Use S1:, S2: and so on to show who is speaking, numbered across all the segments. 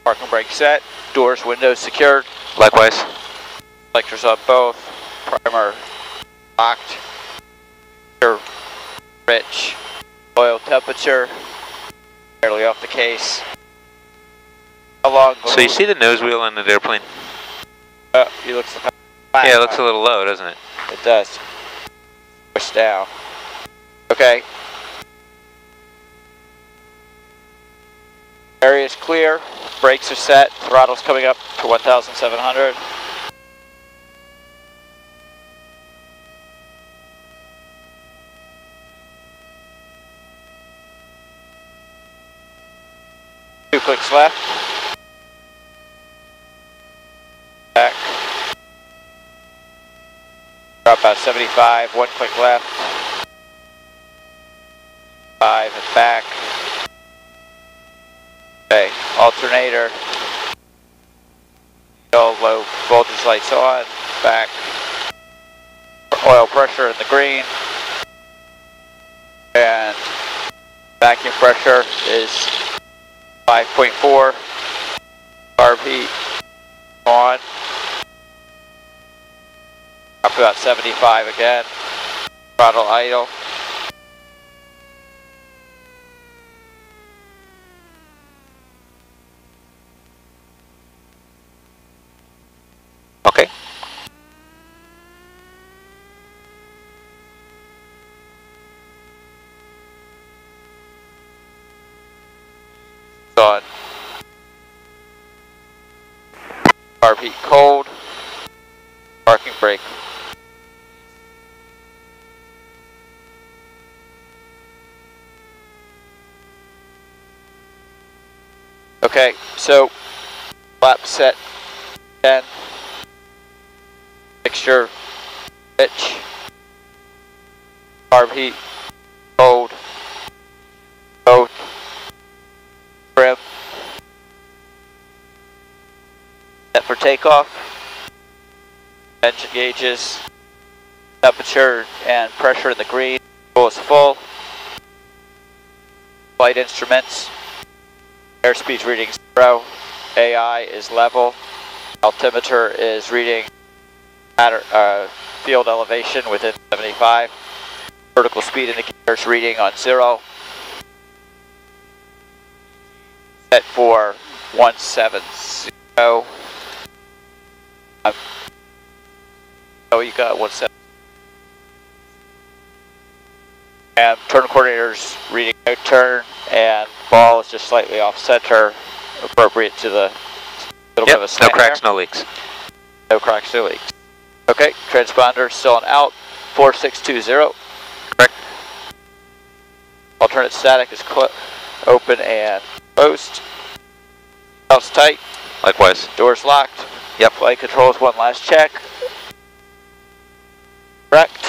S1: Parking brake set. Doors, windows secured.
S2: Likewise.
S1: Selectors on both. Primer locked. Rich. Oil temperature. Barely off the case. How long?
S2: So you see the nose wheel on the airplane?
S1: He looks.
S2: Yeah, it looks a little low, doesn't it?
S1: It does. Push down. Okay. Area is clear. Brakes are set. Throttle's coming up to 1,700. Two clicks left. Back. Drop about 75. One click left. 5 and back. Okay, alternator. Low voltage lights on. Back. Oil pressure in the green. And vacuum pressure is 5.4. Carb heat on. Up to about 75 again. Throttle idle.
S2: Okay.
S1: On. Carb heat cold. Parking brake. Okay, so flap set 10. Mixture, pitch, carb heat, cold, both, trim, set for takeoff, engine gauges, temperature and pressure in the green, fuel is full, flight instruments, airspeed reading 0, AI is level, altimeter is reading field elevation within 75. Vertical speed indicators reading on 0. Set for 170. Oh, you got 170. And turn coordinators reading no turn, and ball is just slightly off center, appropriate to the little bit of a slant.
S2: No cracks, no leaks.
S1: No cracks, no leaks. Okay, transponder still on out, 4620.
S2: Correct.
S1: Alternate static is open and closed. Belts tight.
S2: Likewise.
S1: Doors locked.
S2: Yep.
S1: Flight controls, one last check. Correct.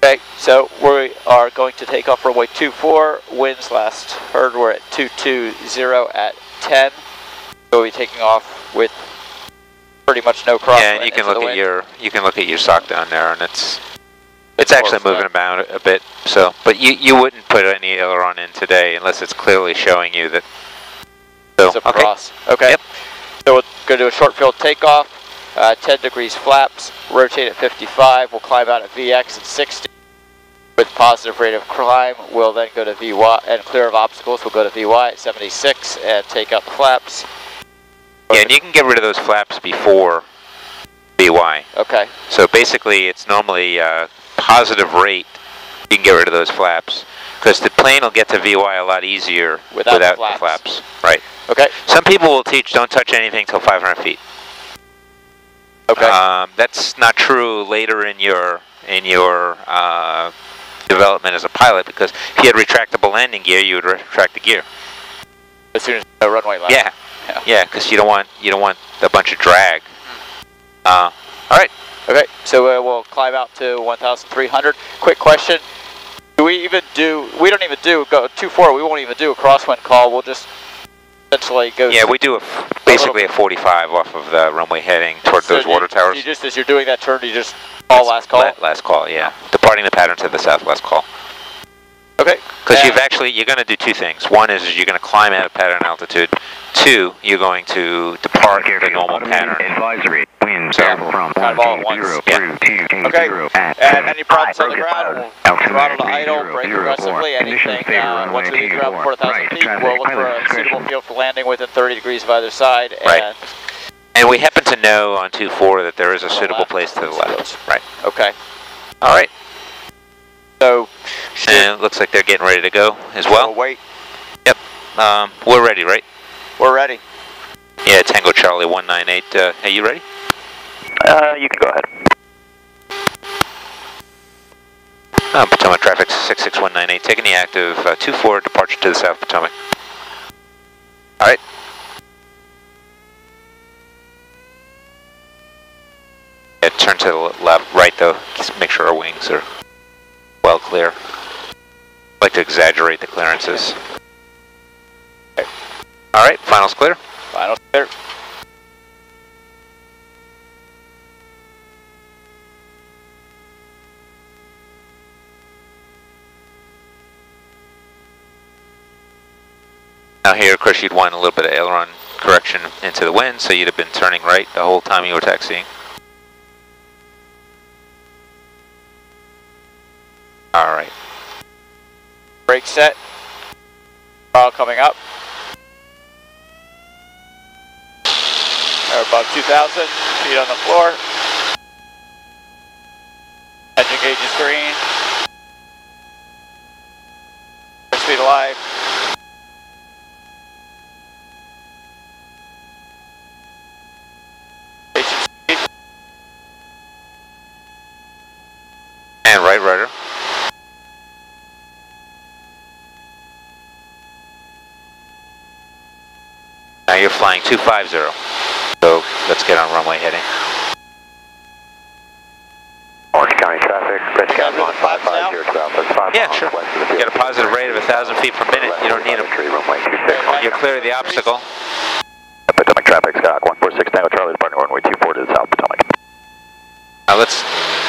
S1: Okay, so we are going to take off runway 24. Winds last heard were at 220 at 10. So we'll be taking off with pretty much no crosswind.
S2: Yeah, and you can look at your sock down there, and it's actually moving about a bit. So, but you wouldn't put any aileron in today unless it's clearly showing you that. So
S1: it's a cross. Okay.
S2: Yep.
S1: So we'll go to a short field takeoff. 10 degrees flaps. Rotate at 55. We'll climb out at VX at 60. With positive rate of climb, we'll then go to VY, and clear of obstacles, we'll go to VY at 76 and take up flaps.
S2: Yeah, and you can get rid of those flaps before VY.
S1: Okay.
S2: So basically, it's normally positive rate. You can get rid of those flaps because the plane will get to VY a lot easier without the flaps. Right.
S1: Okay.
S2: Some people will teach don't touch anything till 500 feet.
S1: Okay.
S2: That's not true later in your development as a pilot, because if you had retractable landing gear, you would retract the gear
S1: as soon as the runway left.
S2: Yeah, because you don't want a bunch of drag. All right.
S1: Okay, so we'll climb out to 1,300. Quick question: we don't even do go 24. We won't even do a crosswind call. We'll just essentially go.
S2: Yeah, we do basically a 45 off of the runway heading toward those water towers.
S1: You just, as you're doing that turn, you just Call, last call?
S2: Last call, yeah. Departing the pattern to the south, last call.
S1: Okay.
S2: Because you're going to do two things. One is you're going to climb out of pattern altitude. Two, you're going to depart the normal pattern.
S3: Advisory. Wind
S1: Yeah,
S3: from
S1: kind of all at once. Okay. And any problems on the ground, we'll throttle to idle, brake aggressively, anything. Once we leave the ground before 1,000 feet, we'll look for a suitable field for landing within 30 degrees of either side.
S2: Right. And we happen to know on 2-4 that there is a suitable place to the left. Right.
S1: Okay.
S2: All right.
S1: So,
S2: and it looks like they're getting ready to go as well.
S1: We'll wait.
S2: Yep. We're ready, right?
S1: We're ready.
S2: Yeah, Tango Charlie 198. Are you ready?
S3: You can go ahead.
S2: Potomac traffic 66198, taking the active 2-4 departure to the south Potomac. All right. Yeah, turn to the left, right though. Just make sure our wings are well clear. I like to exaggerate the clearances. Okay. All right, final's clear.
S1: Final's clear.
S2: Now here, of course, you'd want a little bit of aileron correction into the wind, so you'd have been turning right the whole time you were taxiing. All right.
S1: Brake set. Throttle coming up. We're above 2,000 feet on the floor. Engine gauge is green. Speed alive.
S2: And right rudder. Now you're flying 250. So let's get on runway heading.
S3: Orange County traffic, Prince County 1550 south. That's 5
S2: Yeah,
S3: miles
S2: sure.
S3: west of the field.
S2: You got a positive rate of 1,000 feet per minute. You don't need them.
S3: Runway 26.
S2: You're clear of the obstacle.
S3: Potomac traffic, Skyhawk 146 Tango Charlie, departing runway 24 to the south Potomac.
S2: Now let's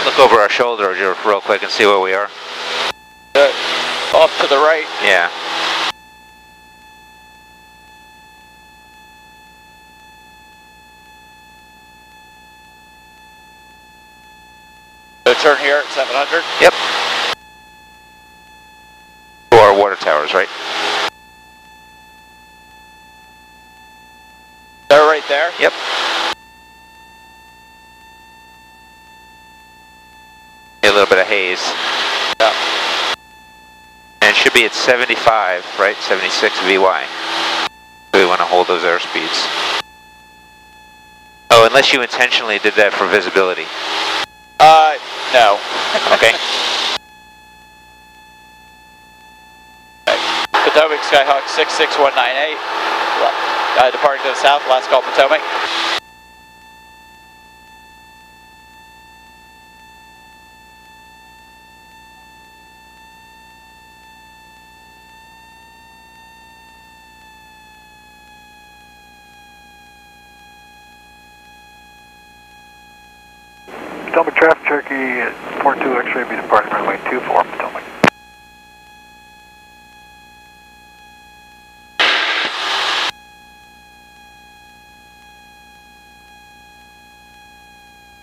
S2: look over our shoulder real quick and see where we are.
S1: Off to the right.
S2: Yeah.
S1: So turn here at 700.
S2: Yep. To our water towers, right?
S1: They're right there.
S2: Yep. A little bit of haze.
S1: Yeah.
S2: And it should be at 75, right? 76 VY. So we want to hold those airspeeds. Oh, unless you intentionally did that for visibility.
S1: No.
S2: Okay.
S1: Potomac Skyhawk 66198. Departing to the south, last call Potomac.
S4: Potomac traffic, Cherokee Port 2 X-ray, be departing runway 24 Potomac.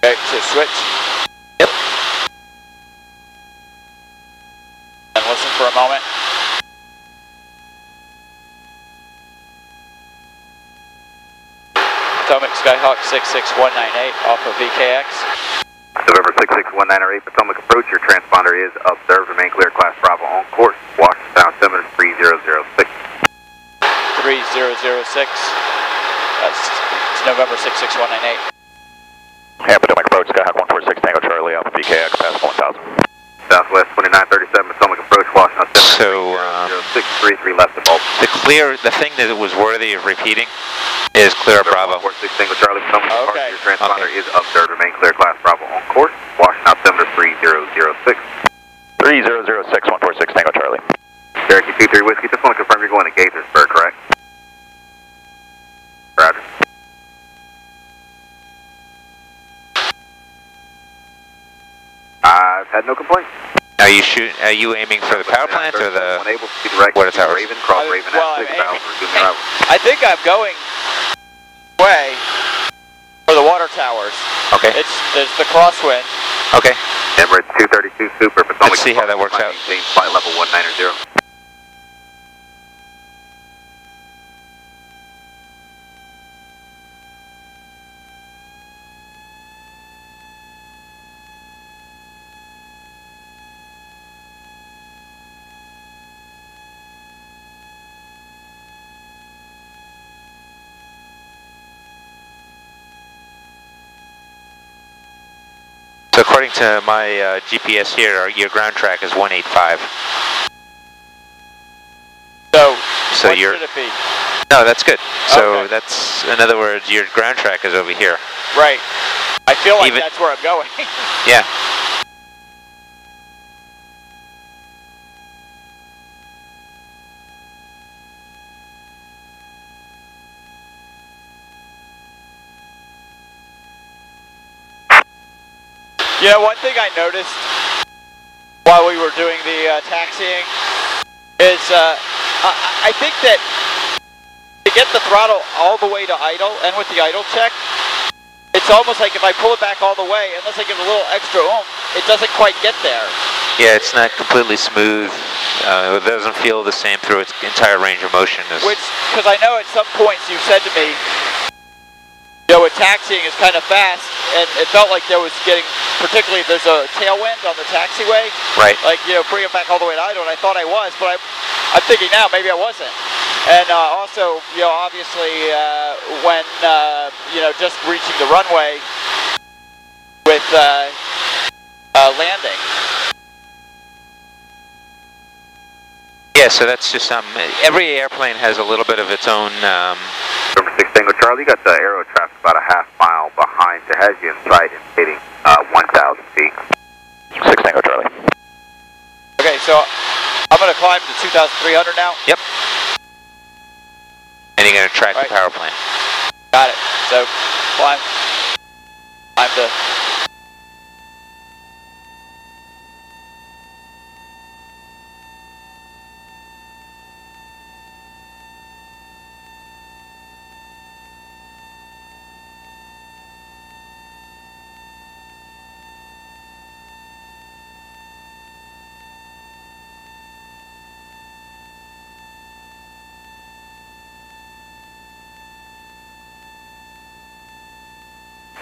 S1: Okay, so switch.
S2: Yep.
S1: And listen for a moment. Potomac Skyhawk 66198 off of VKX.
S5: November 66198, Potomac approach, your transponder is observed, remain clear, class Bravo on course, Washington altimeter 3006.
S1: 3006. It's November 66198.
S3: Yeah, Potomac approach, Skyhawk 146 Tango Charlie, Alpha VKX, past 1000.
S5: Southwest 2937, Potomac approach, Washington
S2: So,
S5: 0633 left of Baltimore.
S2: the thing that was worthy of repeating is clear Bravo.
S5: 146 Tango Charlie, Potomac
S1: Okay.
S5: your transponder is observed, remain clear, class Bravo on course, Washington altimeter 3006.
S3: 3006, 146 Tango Charlie.
S5: Cherokee 23 Whiskey, just want to confirm you're going to Gaithersburg, correct? Roger. had no complaints.
S2: Are you aiming for the power plant or the
S5: Unable to see direct
S2: water towers?
S5: Raven, cross Raven
S1: well,
S5: at 6 valve, resuming route.
S1: I think I'm going way for the water towers.
S2: Okay.
S1: It's the crosswind.
S2: Okay.
S5: Emirates 232 Super, Potomac.
S2: Let's see how that works out.
S5: Maintain flight level 190.
S2: So according to my GPS here, your ground track is 185.
S1: So what
S2: you're,
S1: should it be?
S2: No, that's good. So
S1: Okay.
S2: that's, in other words, your ground track is over here.
S1: Right. I feel like
S2: Even-
S1: that's where I'm going.
S2: Yeah.
S1: Yeah, one thing I noticed while we were doing the taxiing is I think that to get the throttle all the way to idle and with the idle check, it's almost like if I pull it back all the way, unless I give it a little extra oomph, it doesn't quite get there.
S2: Yeah, it's not completely smooth. It doesn't feel the same through its entire range of motion.
S1: Because I know at some points you said to me, you know, with taxiing is kind of fast, and it felt like there was getting, particularly if there's a tailwind on the taxiway,
S2: Right.
S1: like, you know, bring it back all the way to idle, and I thought I was, but I'm thinking now maybe I wasn't. And also, you know, obviously when, you know, just reaching the runway with landing.
S2: Yeah, so that's just every airplane has a little bit of its own.
S5: Number 6 Tango Charlie, you got the aero traffic about a half mile behind Tehajian site, indicating 1,000 feet.
S3: 6 Tango Charlie.
S1: Okay, so I'm going to climb to 2,300 now.
S2: Yep. And you're going to track
S1: Right.
S2: the power plant.
S1: Got it. So climb to.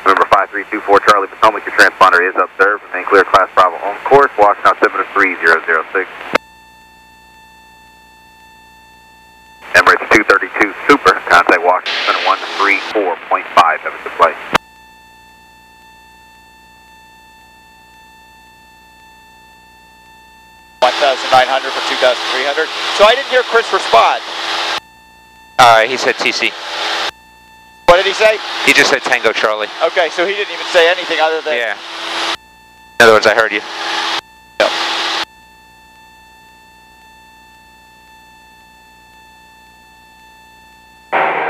S5: Number 5324 Charlie Potomac, your transponder is observed. Remain clear, class Bravo on course. Washington altimeter 3006. Emirates 232 Super, contact Washington 134.5. Have a good flight.
S1: $1,900 for 2,300. So I didn't hear Chris respond.
S2: He said TC.
S1: What did he say?
S2: He just said Tango Charlie.
S1: Okay, so he didn't even say anything other than.
S2: Yeah. In other words, I heard you.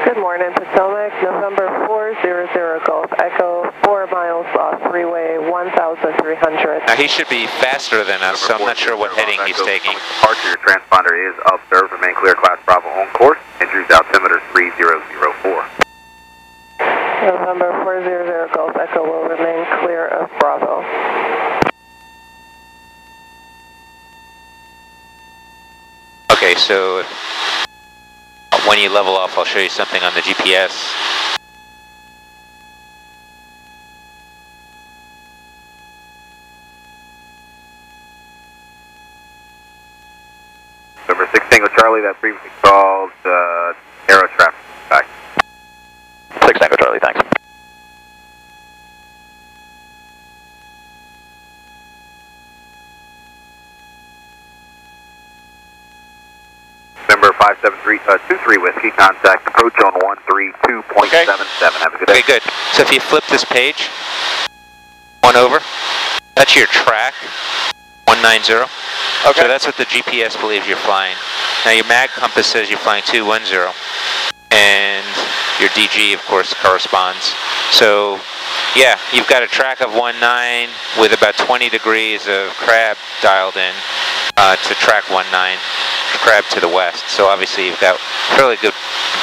S6: Good morning, Potomac, November 400 Golf Echo, 4 miles off freeway 1,300.
S2: Now he should be faster than us, so I'm not sure what heading he's taking.
S5: Departure, your transponder is observed. Remain clear, class Bravo on course. Entries altimeter 3004.
S6: November 400 Golf Echo will remain clear of Bravo.
S2: Okay, so when you level off, I'll show you something on the GPS.
S5: Number 6 Tango Charlie, that previously called aero traffic. Back.
S3: 6 Tango Charlie, thanks.
S5: Number 57323 Whiskey, contact approach on 132.77. Have a good day.
S2: Okay, good. So if you flip this page, one over, that's your track, 190.
S1: Okay.
S2: So that's what the GPS believes you're flying. Now your mag compass says you're flying 210, and your DG, of course, corresponds. So Yeah, you've got a track of 19 with about 20 degrees of crab dialed in to track 19, crab to the west. So obviously you've got fairly good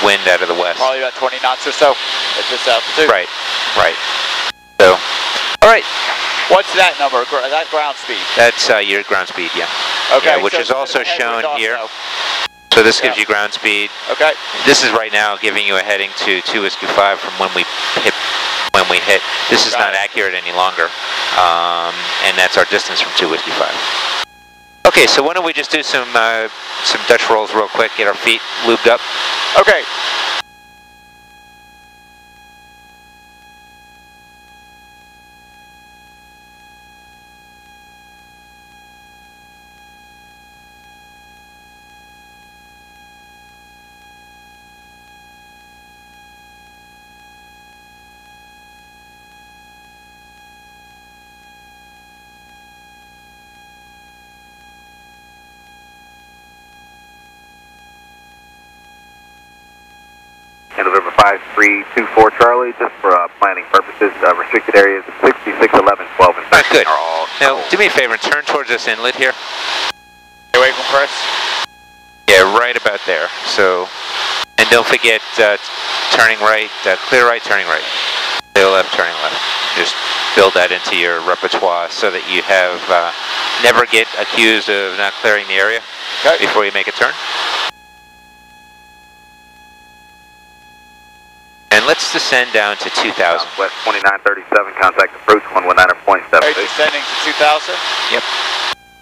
S2: wind out of the west.
S1: Probably about 20 knots or so at this altitude.
S2: Right, right. So, all right.
S1: What's that number? That ground speed?
S2: That's your ground speed, yeah.
S1: Okay.
S2: Yeah, which
S1: so
S2: is also shown here.
S1: Also.
S2: So this gives you ground speed.
S1: Okay.
S2: This is right now giving you a heading to 2 Whiskey 5 from when we hit. This is not accurate any longer, and that's our distance from 2 Whiskey 5. Okay, so why don't we just do some Dutch rolls real quick, get our feet lubed up.
S1: Okay.
S5: November 5324 Charlie, just for planning purposes, restricted areas 66, 11, 12, and 13
S2: Good.
S5: are all
S2: Now, do me a favor and turn towards this inlet here.
S1: Stay away from Chris.
S2: Yeah, right about there. So, and don't forget turning right, clear right, turning right. Clear left, turning left. Just build that into your repertoire so that you have never get accused of not clearing the area before you make a turn. And let's descend down to 2000.
S5: West 2937, contact approach 119.7.
S1: Right, descending to 2000.
S2: Yep.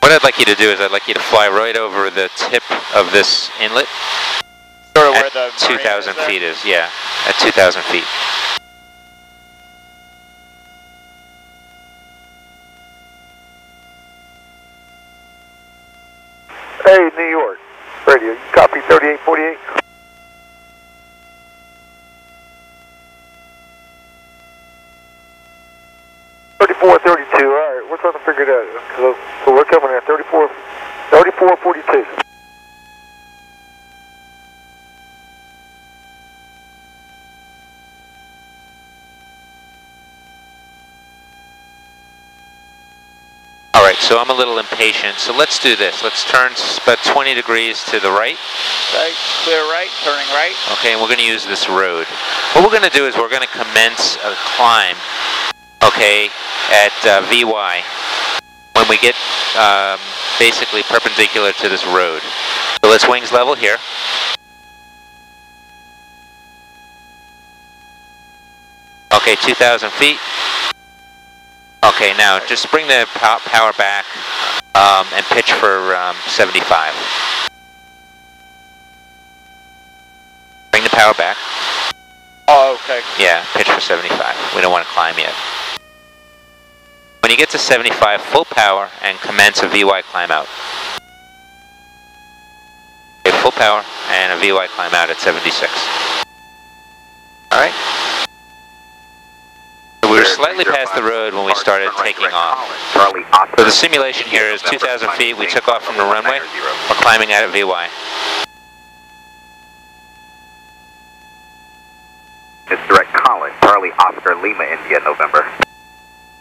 S2: What I'd like you to do is I'd like you to fly right over the tip of this inlet.
S1: Sort of where
S2: At
S1: the
S2: 2,000 feet is, yeah. At 2,000 feet.
S4: Hey, New York. Radio, copy 3848. All right, we're trying to figure that out. So we're coming at 3442.
S2: Alright, so I'm a little impatient, so let's do this. Let's turn about 20 degrees to the right.
S1: Okay, clear right, turning right.
S2: Okay, and we're going to use this road. What we're going to do is we're going to commence a climb, okay, at VY when we get basically perpendicular to this road. So let's wings level here. Okay, 2,000 feet. Okay, now just bring the power back and pitch for 75. Bring the power back.
S1: Oh, okay.
S2: Yeah, pitch for 75. We don't want to climb yet. When you get to 75, full power and commence a VY climb out. Okay, full power and a VY climb out at 76. Alright. We were slightly past the road when we started taking off. So the simulation here is 2,000 feet. We took off from the runway. We're climbing out at VY.
S5: It's direct Collins, Charlie Oscar Lima, India, November.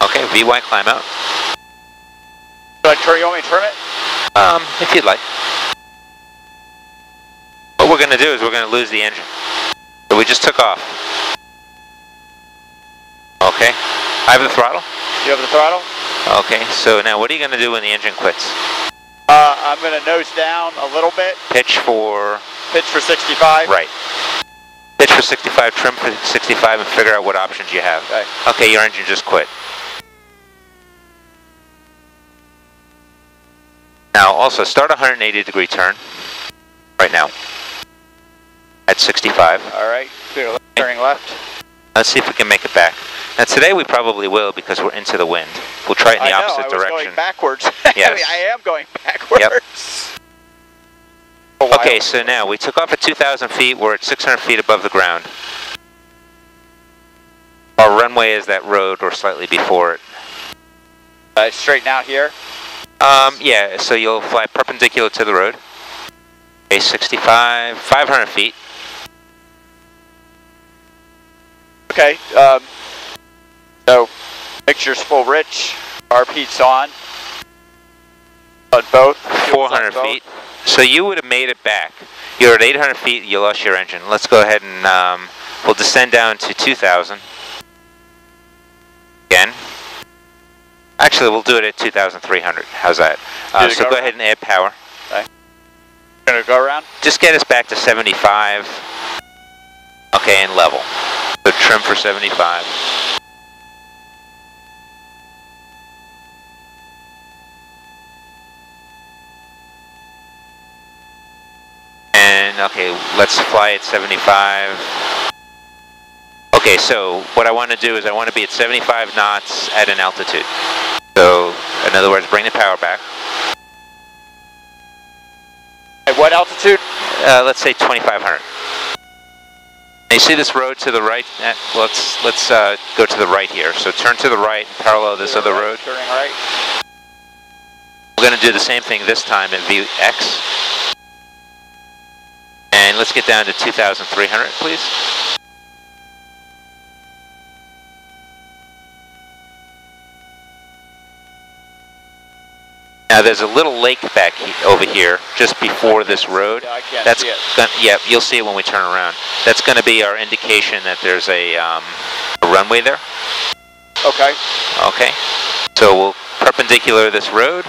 S2: Okay, VY climb out.
S1: You want me to turn it?
S2: If you'd like. What we're going to do is we're going to lose the engine. So we just took off. Okay, I have the throttle.
S1: You have the throttle?
S2: Okay, so now what are you going to do when the engine quits?
S1: I'm going to nose down a little bit.
S2: Pitch for
S1: 65.
S2: Right. Pitch for 65, trim for 65, and figure out what options you have.
S1: Okay.
S2: Okay, your engine just quit. Now also start a 180-degree turn right now at 65.
S1: All right, clear left, turning left.
S2: Let's see if we can make it back. Now today we probably will because we're into the wind. We'll try it in the opposite direction.
S1: I was going backwards.
S2: Yes.
S1: I mean, I am going backwards.
S2: Yep. Okay, so now we took off at 2,000 feet. We're at 600 feet above the ground. Our runway is that road or slightly before it.
S1: Straighten out here?
S2: Yeah, so you'll fly perpendicular to the road. Okay, 65, 500 feet.
S1: Okay, so Mixture's full rich. Arb heat's on both.
S2: 400 feet. So you would have made it back. You're at 800 feet, you lost your engine. Let's go ahead and we'll descend down to 2,000. Again. Actually, we'll do it at 2,300. How's that? So go ahead and add power.
S1: Okay. Gonna go around?
S2: Just get us back to 75. Okay, and level. So trim for 75. And okay, let's fly at 75. Okay, so what I want to do is I want to be at 75 knots at an altitude. So, in other words, bring the power back.
S1: At what altitude?
S2: Let's say 2,500. You see this road to the right? Let's go to the right here. So turn to the right and parallel this other road.
S1: Turning right.
S2: We're going to do the same thing this time at VX. And let's get down to 2,300, please. Now there's a little lake back over here, just before this road.
S1: Yeah, I can't see it.
S2: Yeah, you'll see it when we turn around. That's going to be our indication that there's a runway there.
S1: Okay.
S2: Okay. So we'll perpendicular this road.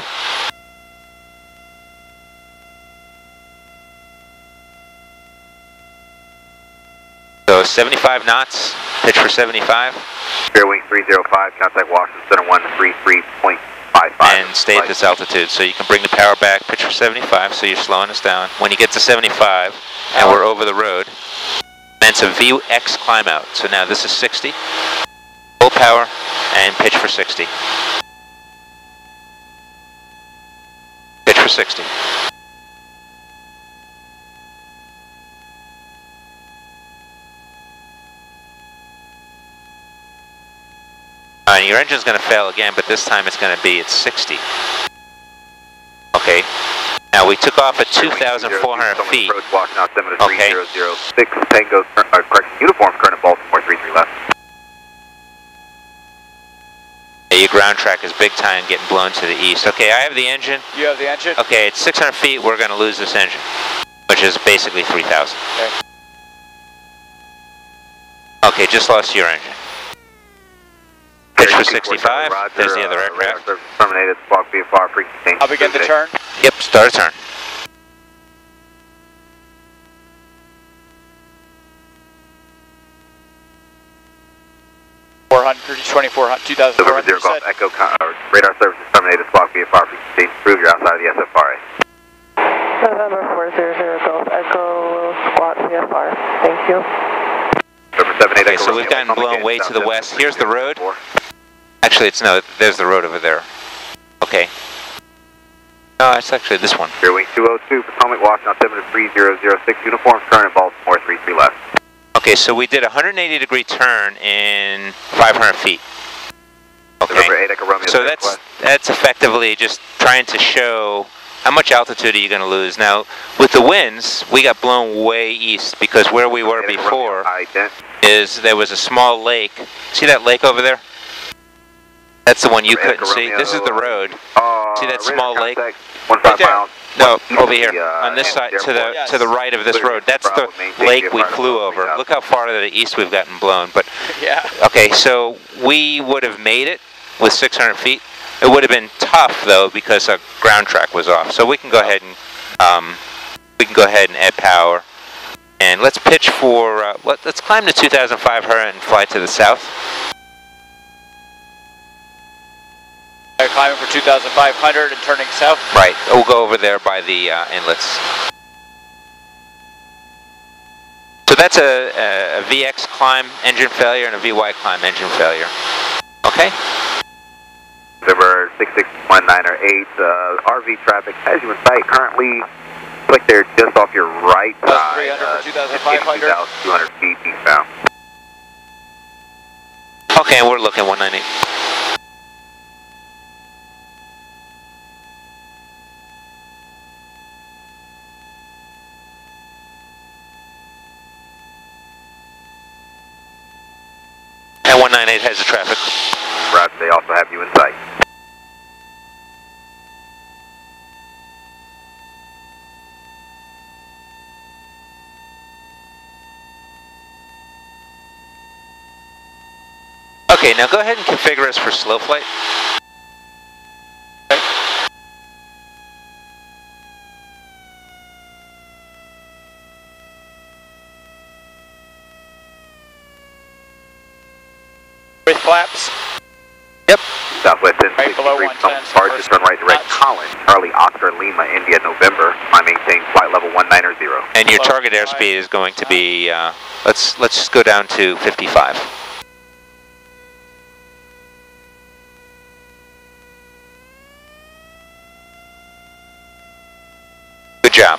S2: So 75 knots, pitch for 75.
S5: Fairwing 305, contact Washington 133.55.
S2: And stay at this altitude. So you can bring the power back, pitch for 75, so you're slowing us down. When you get to 75, and we're over the road, then it's a VX climb out. So now this is 60. Full power, and pitch for 60. Pitch for 60. Your engine's going to fail again, but this time it's going to be at 60. Okay. Now we took off at 2,400 feet. Okay.
S5: Uniform current Baltimore 33 left.
S2: Your ground track is big time getting blown to the east. Okay, I have the engine.
S1: You have the engine?
S2: Okay, at 600 feet we're going to lose this engine, which is basically 3,000.
S1: Okay.
S2: Okay, just lost your engine. Pitch for 65, there's the other aircraft.
S5: Terminated, squawk VFR, frequency.
S1: I'll begin the turn.
S2: Yep, start a turn.
S5: Silver 0 Golf Echo, radar service is terminated, squawk VFR, frequency. Prove you're outside of the SFRA.
S6: November 400 Golf Echo, squawk VFR. Thank you.
S2: Okay, so we've gotten blown way to the west. Here's the road. Actually, there's the road over there. Okay. No, it's actually this one.
S5: Fairwing 202, Potomac, Washington, 73006, uniform current in Baltimore, 33 left.
S2: Okay, so we did a 180-degree turn in 500 feet. Okay. So that's effectively just trying to show how much altitude are you going to lose. Now, with the winds, we got blown way east because where we were before is there was a small lake. See that lake over there? That's the one you couldn't see. This is the road. See that small lake?
S5: Right there.
S2: No, over here on this side to the right of this road. That's the lake we flew over. Look how far to the east we've gotten blown. But
S1: yeah.
S2: Okay, so we would have made it with 600 feet. It would have been tough though because our ground track was off. So we can go ahead and add power. And let's pitch for let's climb to 2,500 and fly to the south.
S1: Climbing for 2,500 and turning south.
S2: Right, we'll go over there by the inlets. So that's a VX climb engine failure and a VY climb engine failure. Okay?
S5: November 6619 or 8, RV traffic has you in sight currently. Looks like they're just off your right side.
S1: 300 for 2,500.
S5: 2,200 feet eastbound.
S2: Okay, and we're looking 198. And 198 has the traffic.
S5: route, they also have you in sight.
S2: Okay, now go ahead and configure us for slow flight.
S1: With flaps.
S2: Yep.
S5: Southwest 1063,
S1: Right below 110,
S5: departure, turn right direct, Collins, Charlie, Oscar, Lima, India, November. I maintain flight level 190.
S2: And your target airspeed is going to be, let's just go down to 55. Good job.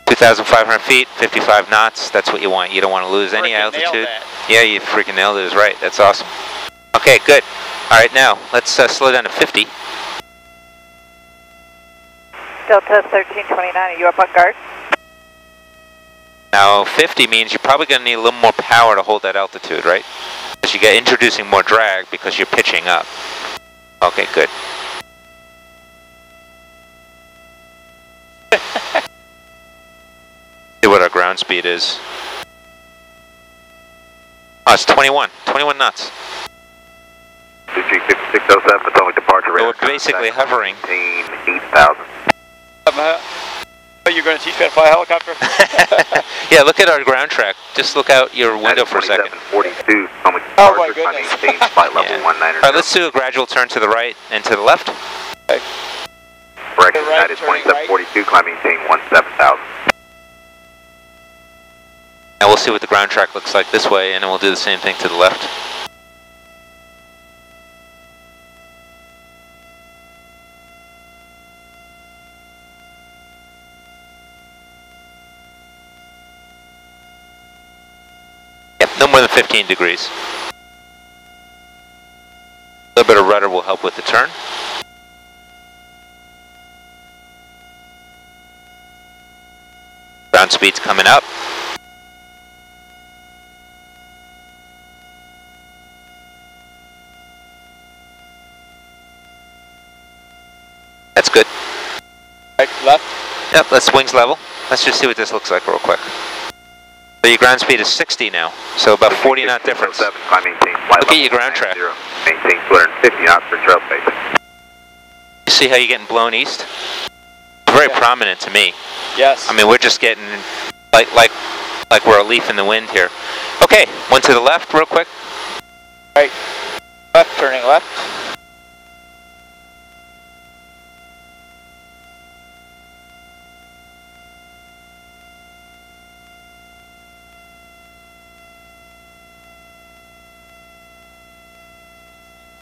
S2: 2,500 feet, 55 knots, that's what you want. You don't want to lose any altitude. Yeah, you freaking nailed it, is right. That's awesome. Okay, good. All right, now, let's slow down to 50.
S6: Delta 1329, are you up on guard?
S2: Now, 50 means you're probably going to need a little more power to hold that altitude, right? Because you get introducing more drag because you're pitching up. Okay, good. See what our ground speed is. Oh, it's 21 knots.
S5: 5607, Potomac departure.
S2: So we're basically hovering.
S5: 8,000.
S1: You're going to teach me how to fly a helicopter?
S2: Yeah, look at our ground track. Just look out your window for a second.
S5: 2742, Potomac
S1: Oh my
S5: departure.
S1: goodness.
S5: Maintain flight level
S2: Yeah.
S5: 190.
S2: All right, let's do a gradual turn to the right and to the left.
S5: Correction,
S1: right,
S5: United
S1: turning
S5: 2742, climb maintain 17,000.
S2: And we'll see what the ground track looks like this way, and then we'll do the same thing to the left. Yep, no more than 15 degrees. A little bit of rudder will help with the turn. Ground speed's coming up. That's good.
S1: Right, left.
S2: Yep, let's wings level. Let's just see what this looks like real quick. So your ground speed is 60 now, so about 40 knot difference.
S5: Climb maintain flight
S2: Look at
S5: level
S2: your ground track.
S5: 190. Maintain 250 knots for trail space.
S2: You see how you're getting blown east? Very prominent to me.
S1: Yes.
S2: I mean, we're just getting like we're a leaf in the wind here. Okay, one to the left real quick.
S1: Right. Left, turning left.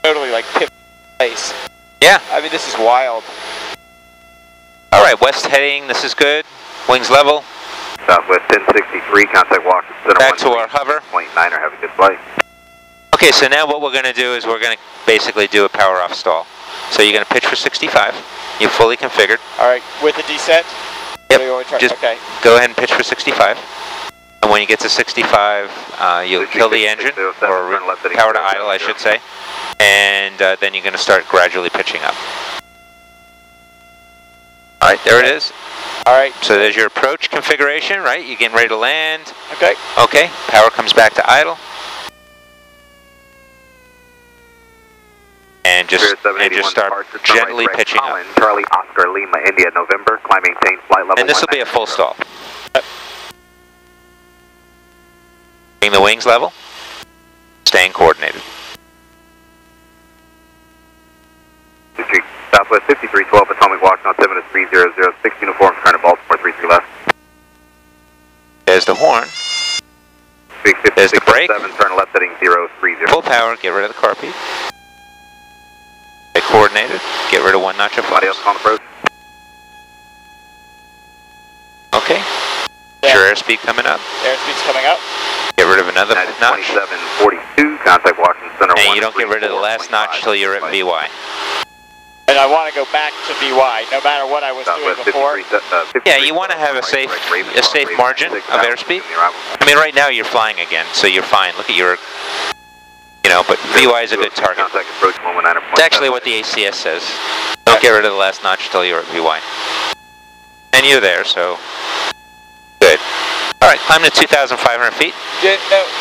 S1: Totally like tip place.
S2: Yeah.
S1: I mean, this is wild.
S2: All right, west heading, this is good. Wings level.
S5: Southwest 1063, contact Washington Center.
S2: Back to our hover.
S5: 0.9er, have a good flight.
S2: Okay, so now what we're going to do is we're going to basically do a power off stall. So you're going to pitch for 65. You're fully configured.
S1: All right, with the descent.
S2: Yep.
S1: Or you want to try-
S2: Just
S1: okay.
S2: go ahead and pitch for 65. And when you get to 65, you'll kill the engine, or power to idle, I should say. And then you're going to start gradually pitching up. All right, there it is.
S1: All right.
S2: So there's your approach configuration, right? You're getting ready to land.
S1: Okay.
S2: Okay, power comes back to idle. And just start gently pitching up.
S5: Charlie, Oscar, Lima, India, November. Climb maintain flight level.
S2: And this will be a full stall. Bring the wings level. Staying coordinated.
S5: Southwest 5312, Potomac, Washington, 7306, uniforms, current of Baltimore, 33 left.
S2: There's the horn. There's the brake.
S5: Turn left heading 030.
S2: Full power, get rid of the carpet. Stay coordinated, get rid of one notch of
S5: Anybody else on approach?
S2: Okay.
S1: Yeah.
S2: Your airspeed coming up.
S1: Airspeed's coming up.
S2: Get rid of another
S5: United
S2: notch.
S5: 2742, contact Washington Center.
S2: And you don't get rid of the last notch till you're at VY.
S1: And I want to go back to VY, no matter what I was doing before.
S2: Yeah, you want to have a safe margin of airspeed. I mean, right now you're flying again, so you're fine. Look at your, know, but VY is a good target.
S5: Contact approach 119.
S2: It's actually what the ACS says. Don't get rid of the last notch until you're at VY. And you're there, so good. All right, climb to 2,500 feet.
S1: You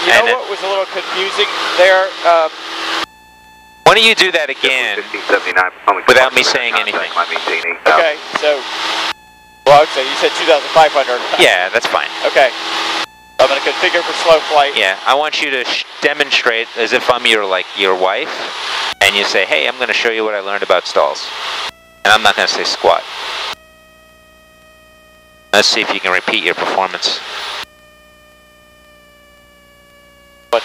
S1: know what was a little confusing there?
S2: Why don't you do that again
S5: 1579
S2: without me saying anything?
S1: Okay, so, well, so you said 2,500.
S2: Yeah, that's fine.
S1: Okay. I'm going to configure for slow flight.
S2: Yeah, I want you to demonstrate as if I'm your wife, and you say, hey, I'm going to show you what I learned about stalls. And I'm not going to say squat. Let's see if you can repeat your performance.
S1: But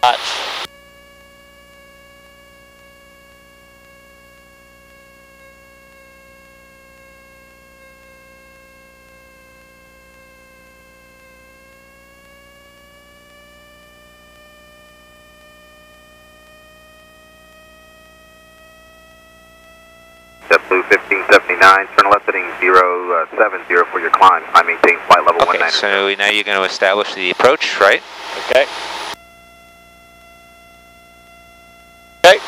S1: not.
S5: JetBlue 1579, turn left heading 070 for your climb. I maintain flight level 190.
S2: Okay, so now you're going to establish the approach, right?
S1: Okay. Okay.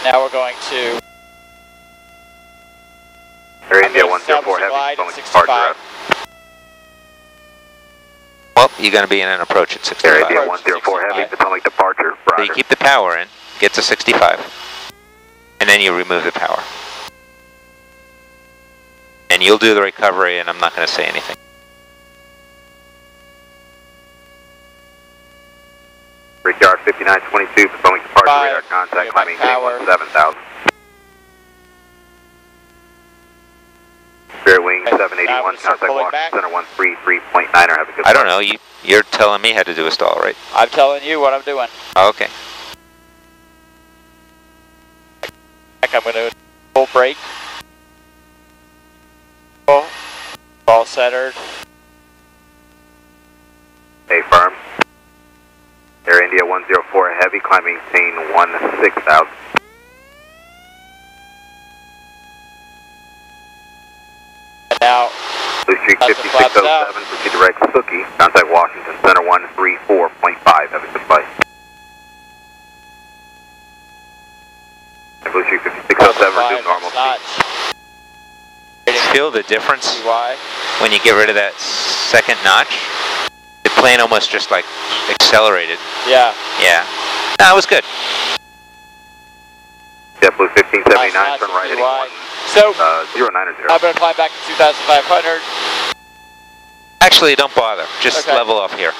S1: Now we're going to...
S5: Air India 104 heavy, going to departure.
S2: Well, you're going to be in an approach at 65.
S5: Air India 104 heavy, Potomac departure.
S2: So you keep the power in, get to 65, and then you remove the power. And you'll do the recovery, and I'm not going to say anything.
S5: Brickyard 5922, Potomac departure, radar contact, climbing 7,000. Spirit Wing 781, contact Washington Center 133.9, have a good
S2: I don't know, you're telling me how to do a stall, right?
S1: I'm telling you what I'm doing.
S2: Oh, okay.
S1: I'm going to full brake. All centered.
S5: Stay firm. Air India 104 heavy, climbing maintain 16,000.
S1: And now,
S5: Blue Streak 5607, proceed direct Suki, contact Washington Center 134.5, have a good flight. Blue Streak 5607, resume normal speed.
S2: Feel the difference
S1: Why?
S2: when you get rid of that second notch? The plane almost just like accelerated.
S1: Yeah.
S2: Yeah. No, it was good.
S5: JetBlue 1579, turn right heading 090.
S1: I'm going to climb back to 2,500.
S2: Actually, don't bother. Just
S1: Okay.
S2: level off here.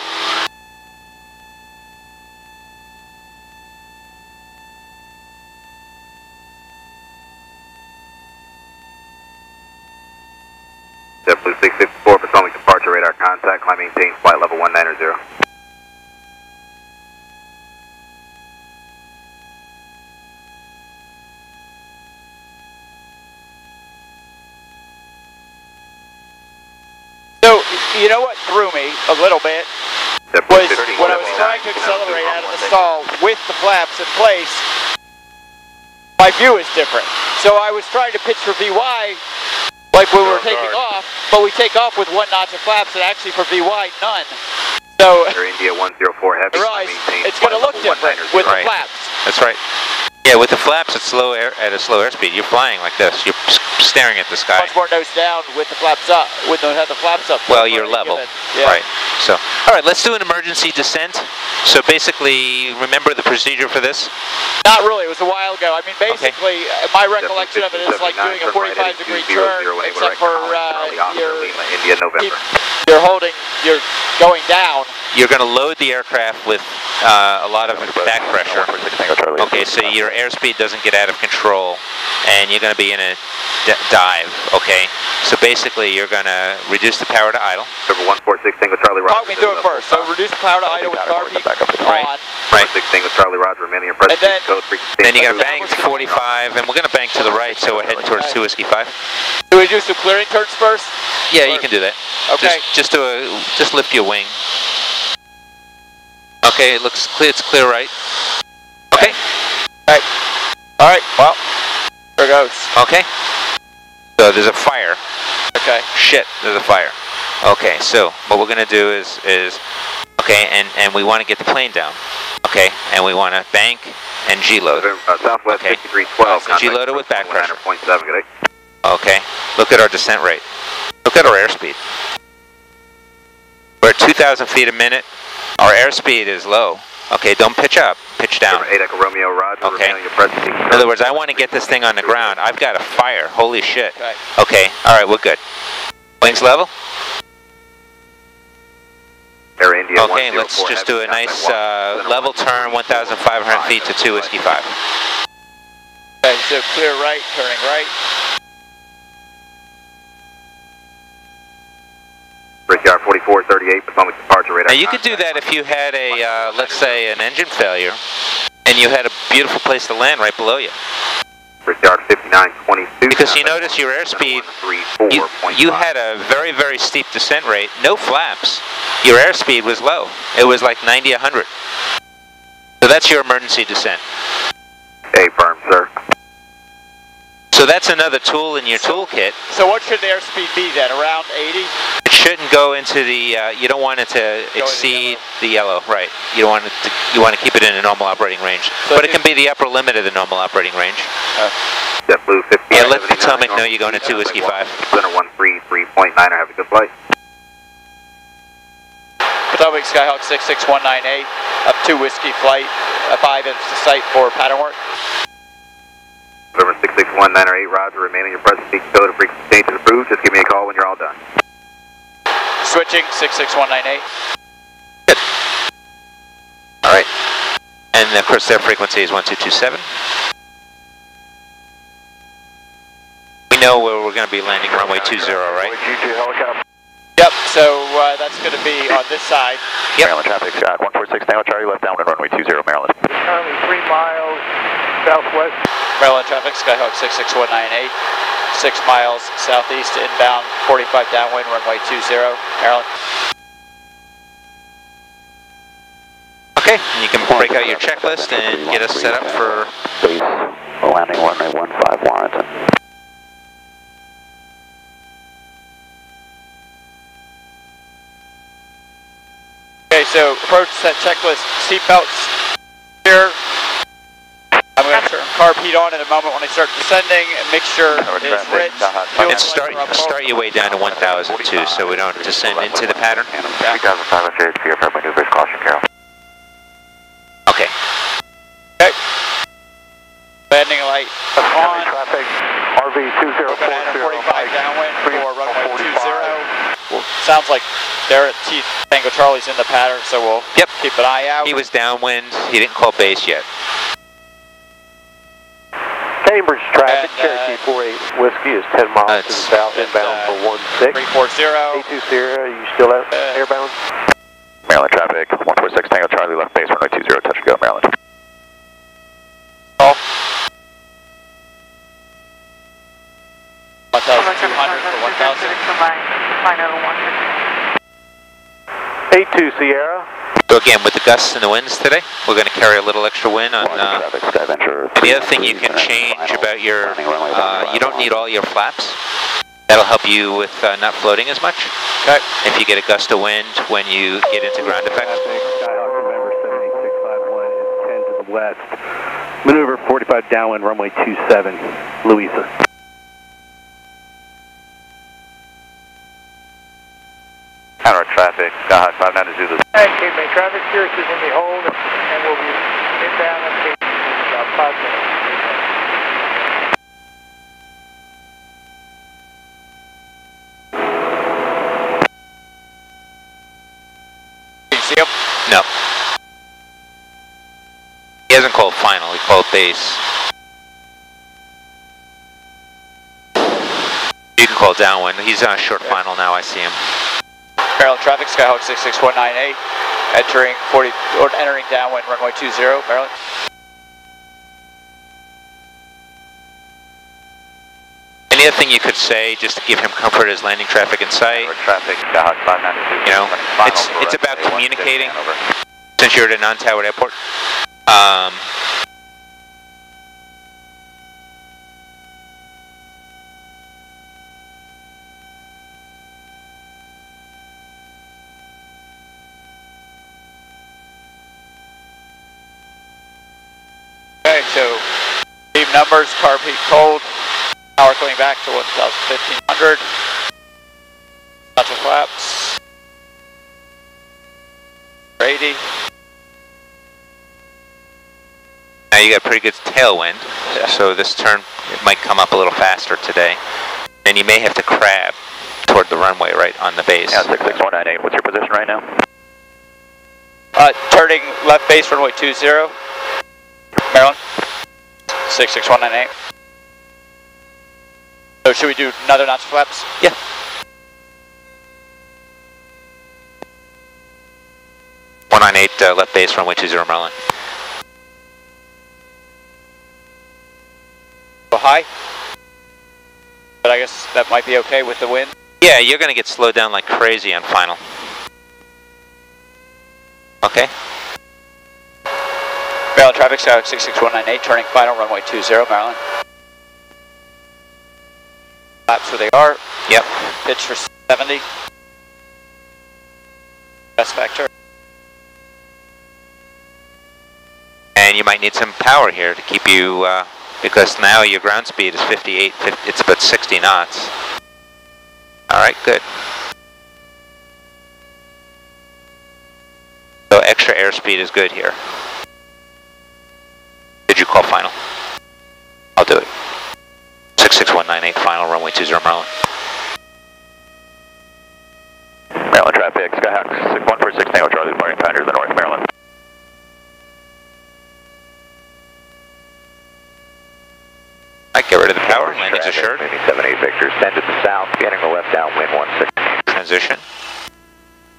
S5: JetBlue 654, Potomac departure, radar contact, climb maintain flight level 190.
S1: So, you know what threw me a little bit was when I was trying to accelerate out of the stall with the flaps in place, my view is different. So I was trying to pitch for VY like we were taking off, but we take off with one notch of flaps and actually for VY, none. So,
S5: Air India 104 heavy,
S1: realize
S5: maintain
S1: it's going to look different with the flaps.
S2: That's right. Yeah, with the flaps at a slow airspeed, you're flying like this. You're staring at the sky.
S1: Much more nose down with the flaps up, with the flaps up.
S2: Well, you're level.
S1: Yeah.
S2: Right. So, all right, let's do an emergency descent. So basically, remember the procedure for this?
S1: Not really. It was a while ago. I mean, basically, my recollection of it is like doing a 45-degree turn, except for you're going down.
S2: You're going to load the aircraft with a lot of back pressure. Okay, so your airspeed doesn't get out of control, and you're going to be in a dive. Okay, so basically, you're going to reduce the power to idle.
S5: 146 Tango Charlie Roger.
S1: Talk me through it first. So reduce the power to idle with car peak on.
S2: Right.
S5: 146 Tango Charlie Roger, remaining your present code.
S2: Then you got to bank 45, and we're going to bank to the right, so we're heading towards 2 Whiskey 5.
S1: Do we do some clearing turns first?
S2: Yeah, you can do that.
S1: Okay.
S2: Just lift your wing. Okay, it looks clear. It's clear, right? Okay.
S1: All right. Well, there it goes.
S2: Okay. So there's a fire.
S1: Okay.
S2: Shit, there's a fire. Okay, so what we're gonna do is Okay, and we want to get the plane down. Okay, and we want to bank and G-load.
S5: Southwest
S2: Okay.
S5: 5312.
S2: So G-load it with back pressure.
S5: 9.7, good day.
S2: Okay, look at our descent rate. Look at our airspeed. We're at 2,000 feet a minute. Our airspeed is low. Okay, don't pitch up, pitch down.
S5: 8 Echo Romeo, Roger.
S2: Okay.
S5: Remaining your presence.
S2: In other words, I want to get this thing on the ground. I've got a fire, holy shit.
S1: Okay.
S2: Okay, alright, we're good. Wings level?
S5: Air India
S2: Okay,
S5: 104,
S2: let's just do a
S5: heavy
S2: nice
S5: southbound
S2: level turn, 1,500 feet to 2 Whiskey 5.
S1: Okay, so clear right, turning right.
S5: Brickyard 4438, Potomac departure radar.
S2: Now you could do that if you had a, let's say, an engine failure, and you had a beautiful place to land right below you.
S5: Brickyard 5922.
S2: Because you notice your airspeed, you had a very, very steep descent rate, no flaps. Your airspeed was low. It was like 90, 100. So that's your emergency descent.
S5: A firm, sir.
S2: So that's another tool in your toolkit.
S1: So what should the airspeed be then? Around 80?
S2: It shouldn't go into the, you don't want it to exceed the yellow, right. You don't want it to, you want to keep it in a normal operating range.
S1: So
S2: But it can be the upper limit of the normal operating range.
S5: JetBlue 50.
S2: Yeah, let Potomac know you're going to 2 Whiskey 5.
S5: Center 133.9, have a good flight.
S1: Potomac Skyhawk 66198, up 2 Whiskey flight, 5 into site for pattern work.
S5: November 66198, Roger, remaining your presence, seat code, frequency change is approved. Just give me a call when you're all done.
S1: Switching 66198.
S2: Good. Alright. And of course their frequency is 1227. We know where we're going to be landing runway 20, right?
S4: G2 helicopter.
S1: Yep, so that's going to be on this side.
S2: Yep.
S3: Maryland traffic, Scott 146 Tango Charlie, left downwind runway 20, Maryland.
S4: Currently 3 miles southwest.
S1: Maryland traffic, Skyhawk 66198, 6 miles southeast inbound, 45 downwind, runway 20, Maryland.
S2: Okay, and you can break out your checklist and get us set up for...
S3: Base, landing runway 15 Warrenton.
S1: Okay, so approach set checklist, seatbelts here. I'm going to turn carb heat on in a moment when I start descending. Mixture is rich.
S2: And start your way down to 1,000 too, so we don't descend into the pattern.
S3: 3,500 HP, for maneuvers, caution, Carol.
S2: Okay.
S1: Okay. Landing light on.
S4: Traffic, RV 2040.
S1: We're going to enter 45 downwind for runway 20. Sounds like they're at Tango Charlie's in the pattern, so we'll keep an eye out.
S2: He was downwind. He didn't call base yet.
S4: Cambridge traffic,
S1: And,
S4: Cherokee 48 Whiskey is 10 miles to the south, inbound for 16.
S1: 340.
S4: 820, you still out airbound?
S3: Maryland traffic, 146 Tango Charlie, left base, runway 20, touch and go, Maryland.
S1: Oh. 1,200 for 1,000.
S4: 82 Sierra.
S2: So again, with the gusts and the winds today, we're going to carry a little extra wind on...
S3: Traffic, Skyventure.
S2: the other thing you can change about your... you don't need all your flaps. That'll help you with not floating as much.
S1: Okay.
S2: If you get a gust of wind when you get into ground effect.
S7: Skyhawk November 78651 is 10 to the west. Maneuver 45 downwind, runway 27, Louisa.
S3: Counter traffic, Skyhawk 59 to Zulu.
S4: Hey, Cape May traffic, Sirius is in the hold, and we'll be inbound on Cape in about 5 minutes.
S1: You see him?
S2: No. He hasn't called final, he called base. You can call downwind. He's on a short final now, I see him.
S1: Maryland traffic, Skyhawk 66198, entering downwind runway 20, Maryland.
S2: Any other thing you could say, just to give him comfort, is landing traffic in sight.
S3: Traffic, Skyhawk 592.
S2: You know, it's about communicating, since you're at a non-towered airport.
S1: Okay, so team numbers, carb heat cold, power coming back to 1,1500. Lots of flaps. 80.
S2: Now you got pretty good tailwind,
S1: Yeah.
S2: so this turn it might come up a little faster today. And you may have to crab toward the runway right on the base.
S3: Yeah, 66198. What's your position right now?
S1: Turning left base runway 20, Maryland, 66198. So should we do another notch of flaps?
S2: Yeah. Left base runway 20, Maryland.
S1: Go high, but I guess that might be okay with the wind.
S2: Yeah, you're going to get slowed down like crazy on final. Okay.
S1: Maryland traffic, Skyhawk 66198, turning final, runway 20, Maryland. Flaps where they are.
S2: Yep.
S1: Pitch for 70. Best factor.
S2: And you might need some power here to keep you, because now your ground speed is 58, it's about 60 knots. Alright, good. So extra airspeed is good here. Did you call final? I'll do it. 66198 final, runway 20, Maryland.
S3: Maryland traffic, Skyhawk 146 Tango Charlie, departing Founders, the North Maryland.
S2: Alright, get rid of the power, landing's
S3: Traffic,
S2: assured.
S3: Moving 78 Victor, send to the south, getting the left downwind 16.
S2: Transition.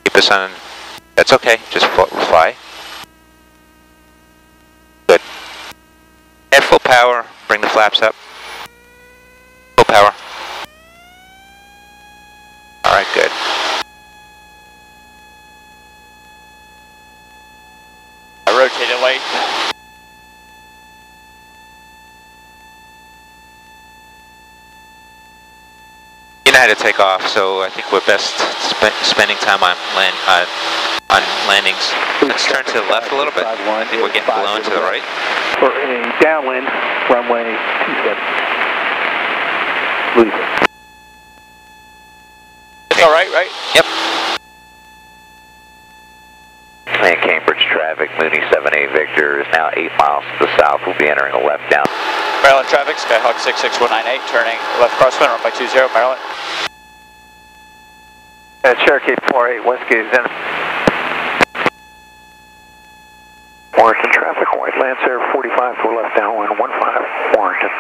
S2: Keep this on, that's okay, just fly. Good. At full power, bring the flaps up. Full power. Alright, good.
S1: I rotated late.
S2: You know how to take off, so I think we're best spending time on landings. Let's turn to the left a little bit. I think we're getting blown to the right.
S7: For a downwind, runway 27. Losing.
S1: It's alright, right?
S2: Yep.
S3: And Cambridge traffic, Mooney 78 Victor is now 8 miles to the south. We'll be entering a left down.
S1: Maryland traffic, Skyhawk 66198, turning left crosswind, runway 20, Maryland.
S4: Cherokee 48, Westgate is in. Warrington traffic, White Lancer 45 for left downwind, 15, Warrington.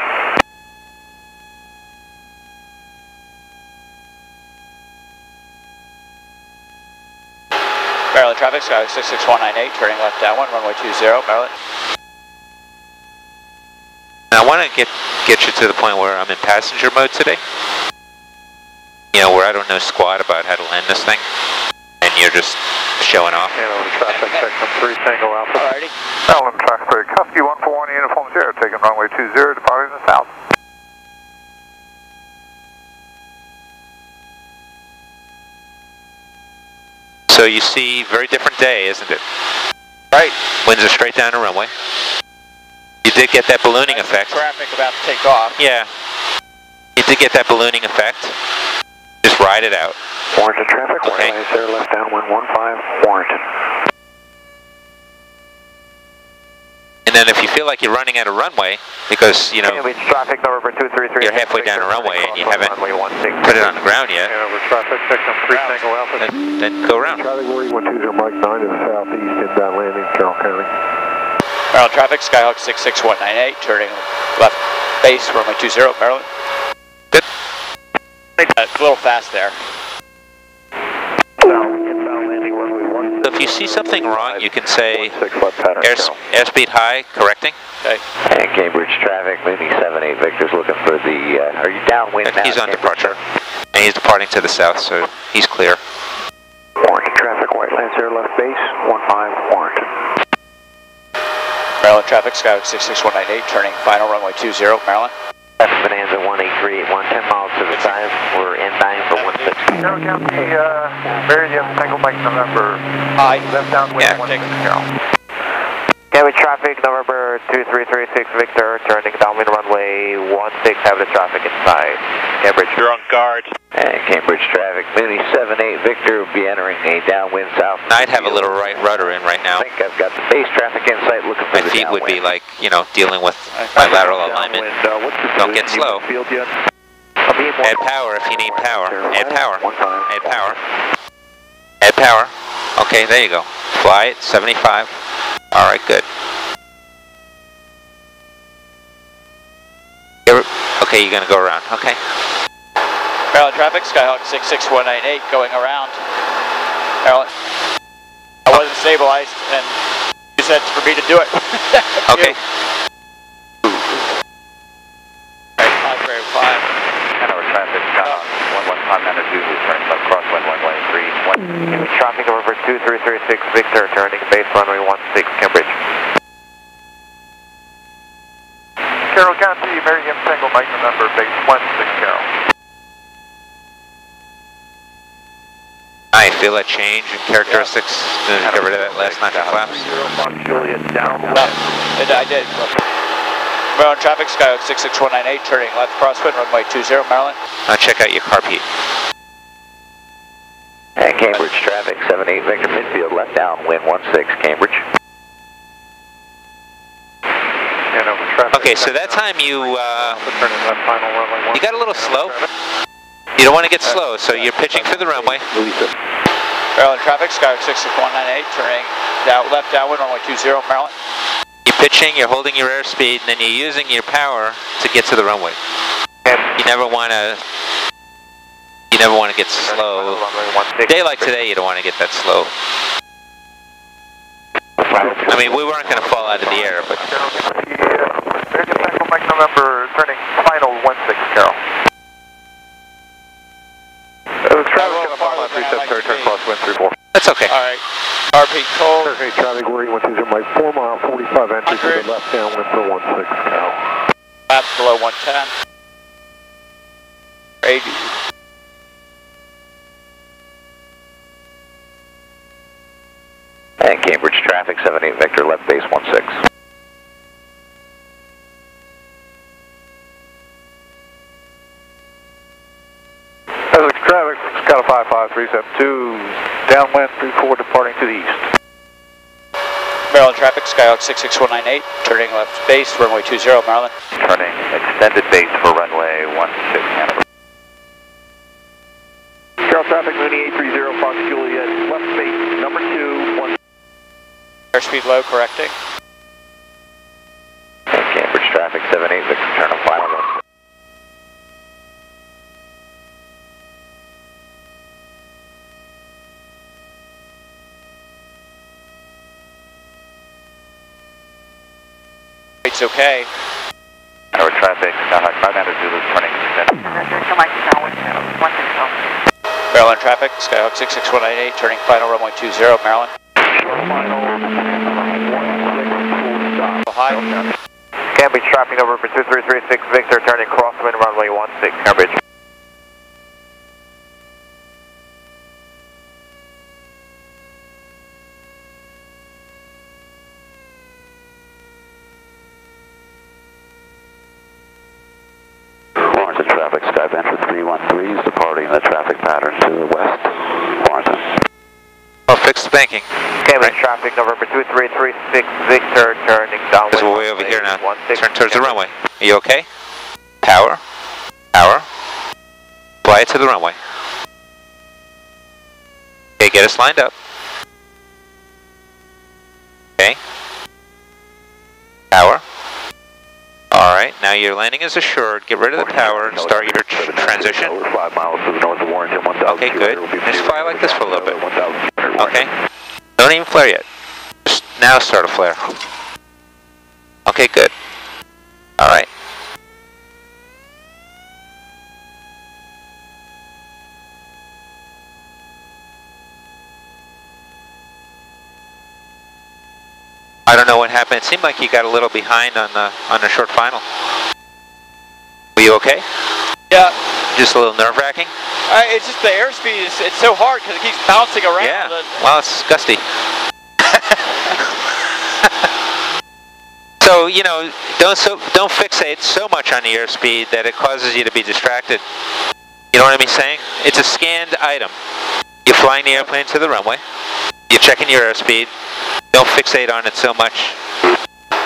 S1: Maryland traffic, Skyhawk 66198, turning left downwind, runway 20, Maryland.
S2: Now I want to get you to the point where I'm in passenger mode today. You know, where I don't know squat about how to land this thing, and you're just showing off.
S4: Maryland traffic, section 3, Tango Alpha.
S1: Alrighty.
S4: Maryland traffic, Husky 141, Uniform 0, taking runway 20, departing the south.
S2: So you see, very different day, isn't it?
S1: Right.
S2: Winds are straight down the runway. You did get that ballooning effect.
S1: Traffic about to take off.
S2: Yeah. You did get that ballooning effect. Just ride it out.
S4: Warrington traffic,
S2: Okay.
S4: White Lancer left downwind, 15, Warrington.
S2: And then if you feel like you're running out of runway, because, you know,
S4: Cambridge traffic, November 233.
S2: you're halfway down the runway and you haven't
S4: runway 16.
S2: put it on the ground yet,
S4: Hanover traffic, section 3, Tango Alpha.
S2: then go around.
S4: Category 120 Mike 9 to the southeast, inbound landing, Carroll County.
S1: Maryland traffic, Skyhawk 66198, turning left base, runway 20, Maryland.
S2: Good.
S1: A little fast there.
S4: Inbound landing, runway 16.
S2: So if you see something wrong, you can say
S4: 16 left pattern, Carroll.
S2: airspeed high, correcting.
S1: Okay.
S3: And Cambridge traffic, Mooney 78 Victor's looking for the, are you downwind now?
S2: He's on
S3: Cambridge?
S2: departure. And he's departing to the south, so he's clear.
S4: Warrington traffic, White Lancer left base, 15, Warrington.
S1: Maryland traffic, Skyhawk 66198, turning final, runway 20, Maryland.
S3: Bonanza 183, 10 miles to the side. We're inbound for 16.
S4: Carroll County, Meridian, Tango Mike November.
S1: High.
S4: Left downwind,
S2: Yeah.
S4: 16, Carroll.
S5: Cambridge traffic, traffic, November 2336 Victor, turning downwind runway 16, have the traffic inside. Cambridge.
S2: You're on guard.
S3: And Cambridge traffic, Mooney 78 Victor will be entering a downwind south.
S2: I'd have a little right rudder in right now.
S3: I think I've got the base traffic in sight looking for
S2: My
S3: the
S2: feet would be
S3: downwind.
S2: like, you know, dealing with my lateral alignment. Don't get slow. Add power if you need power. Add power. Add power. Add power. Okay, there you go. Fly it, 75. All right, good. Okay, you're going to go around. Okay.
S1: Maryland traffic, Skyhawk 66198 going around. Maryland. I wasn't stabilized and you said for me to do it.
S2: Okay.
S1: Alright, 5.
S5: Hanover traffic, 115 Niner Zulu, turning left crosswind runway 31. Traffic over 2336 Victor, turning base runway 16, Cambridge.
S4: Carroll County, Mary M. Tango, Mike November, base 16, Carroll.
S2: I feel that change in characteristics. Get rid of that last notch of flaps.
S7: Juliet, downwind.
S1: I did. Maryland traffic, Skyhawk 66198 turning left crosswind runway 20, Maryland.
S2: Now check out your carb heat.
S3: And Cambridge traffic, 78 Victor midfield, left downwind 16, Cambridge.
S2: Okay, so that time you got a little slow. You don't want to get slow, so you're pitching for the runway.
S1: Maryland traffic, Skyhawk 66198 turning left downwind runway 20, Maryland.
S2: You're pitching, you're holding your airspeed, and then you're using your power to get to the runway. You never want to get slow. Day like today, you don't want to get that slow. I mean, we weren't going to fall out of the air, but...
S4: Mike November, turning final 16, Carroll. Traffic on my 37, turn crosswind 34.
S2: That's okay.
S1: Alright. RP cold.
S4: Okay, traffic, we're 120, Mike 4 mile, 45 entry to the left downwind for 16, Carroll.
S1: Laps below 110. 80.
S3: And Cambridge traffic, 78 Victor, left base 16.
S4: Traffic, Scott 55372, downwind 34 departing to the east.
S1: Maryland traffic, Skyhawk 66198 turning left base runway 20, Maryland.
S5: Turning extended base for runway 16, Hanover.
S4: Carroll traffic, Mooney 830, Fox Juliet, left base, number 2, 1.
S1: Airspeed low, correcting.
S3: And Cambridge traffic, 78 Victor, turn on final 16.
S1: It's okay.
S5: Hanover traffic, Skyhawk 5 Niner Zulu, turning extended.
S1: Maryland traffic, Skyhawk 66198 turning final runway 20, Maryland. High.
S5: Cambridge traffic over for 2336 Victor, turning crosswind runway 16, Cambridge.
S3: Warrington traffic, Skyventure 313 is departing the traffic pattern to the west. Warrington.
S2: Oh, fix the banking.
S5: Cambridge traffic, November 2336 Victor, turning downwind.
S2: Because we're way over here now.
S5: 16,
S2: Turn towards the
S5: Cambridge.
S2: runway. Are you okay? Power. Power. Fly it to the runway. Okay, get us lined up. Okay. Power. Alright, now your landing is assured. Get rid of the power and start your transition.
S3: 5 miles to the north of Warrington, 1000.
S2: Okay, good. Just fly like this for a little bit. Okay. Don't even flare yet. Just now start a flare. Okay, good. Alright. I don't know what happened. It seemed like you got a little behind on the short final. Were you okay?
S1: Yeah.
S2: Just a little nerve-wracking?
S1: It's just the airspeed, it's so hard because it keeps bouncing around.
S2: Yeah. Well, it's gusty. So, you know, don't fixate so much on the airspeed that it causes you to be distracted. You know what I'm saying? It's a scanned item. You're flying the airplane to the runway. You're checking your airspeed. Don't fixate on it so much.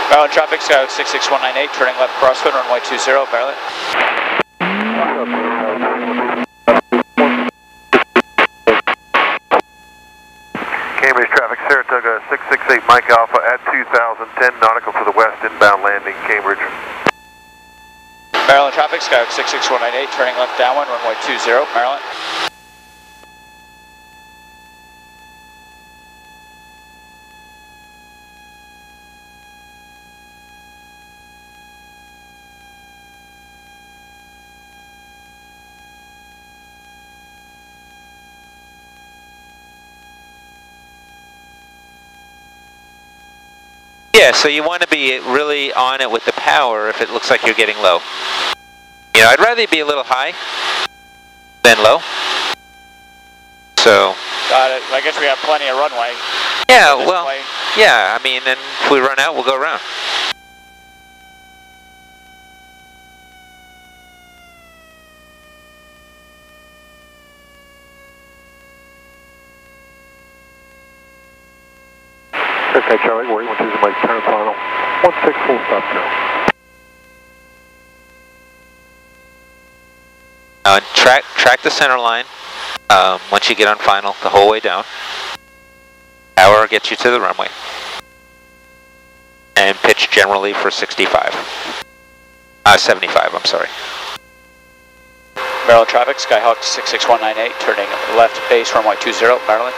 S1: Maryland traffic, Skyhawk 66198, turning left crosswind, runway 20, Maryland.
S4: Cambridge traffic, Saratoga 668 Mike Alpha at 2000, 10 nautical for the west, inbound landing, Cambridge.
S1: Maryland traffic, Skyhawk 66198, turning left downwind, runway 20, Maryland.
S2: Yeah, so you want to be really on it with the power if it looks like you're getting low. You know, I'd rather be a little high than low. So.
S1: Got it. I guess we have plenty of runway.
S2: Yeah, well, yeah, I mean, and if we run out, we'll go around.
S4: Okay, Charlie, where you want to use the mic, turn final. 16 full stop now.
S2: And track the center line once you get on final, the whole way down. Power gets you to the runway. And pitch generally for 65. 75, I'm sorry.
S1: Maryland traffic, Skyhawk 66198, turning left base, runway 20, Maryland.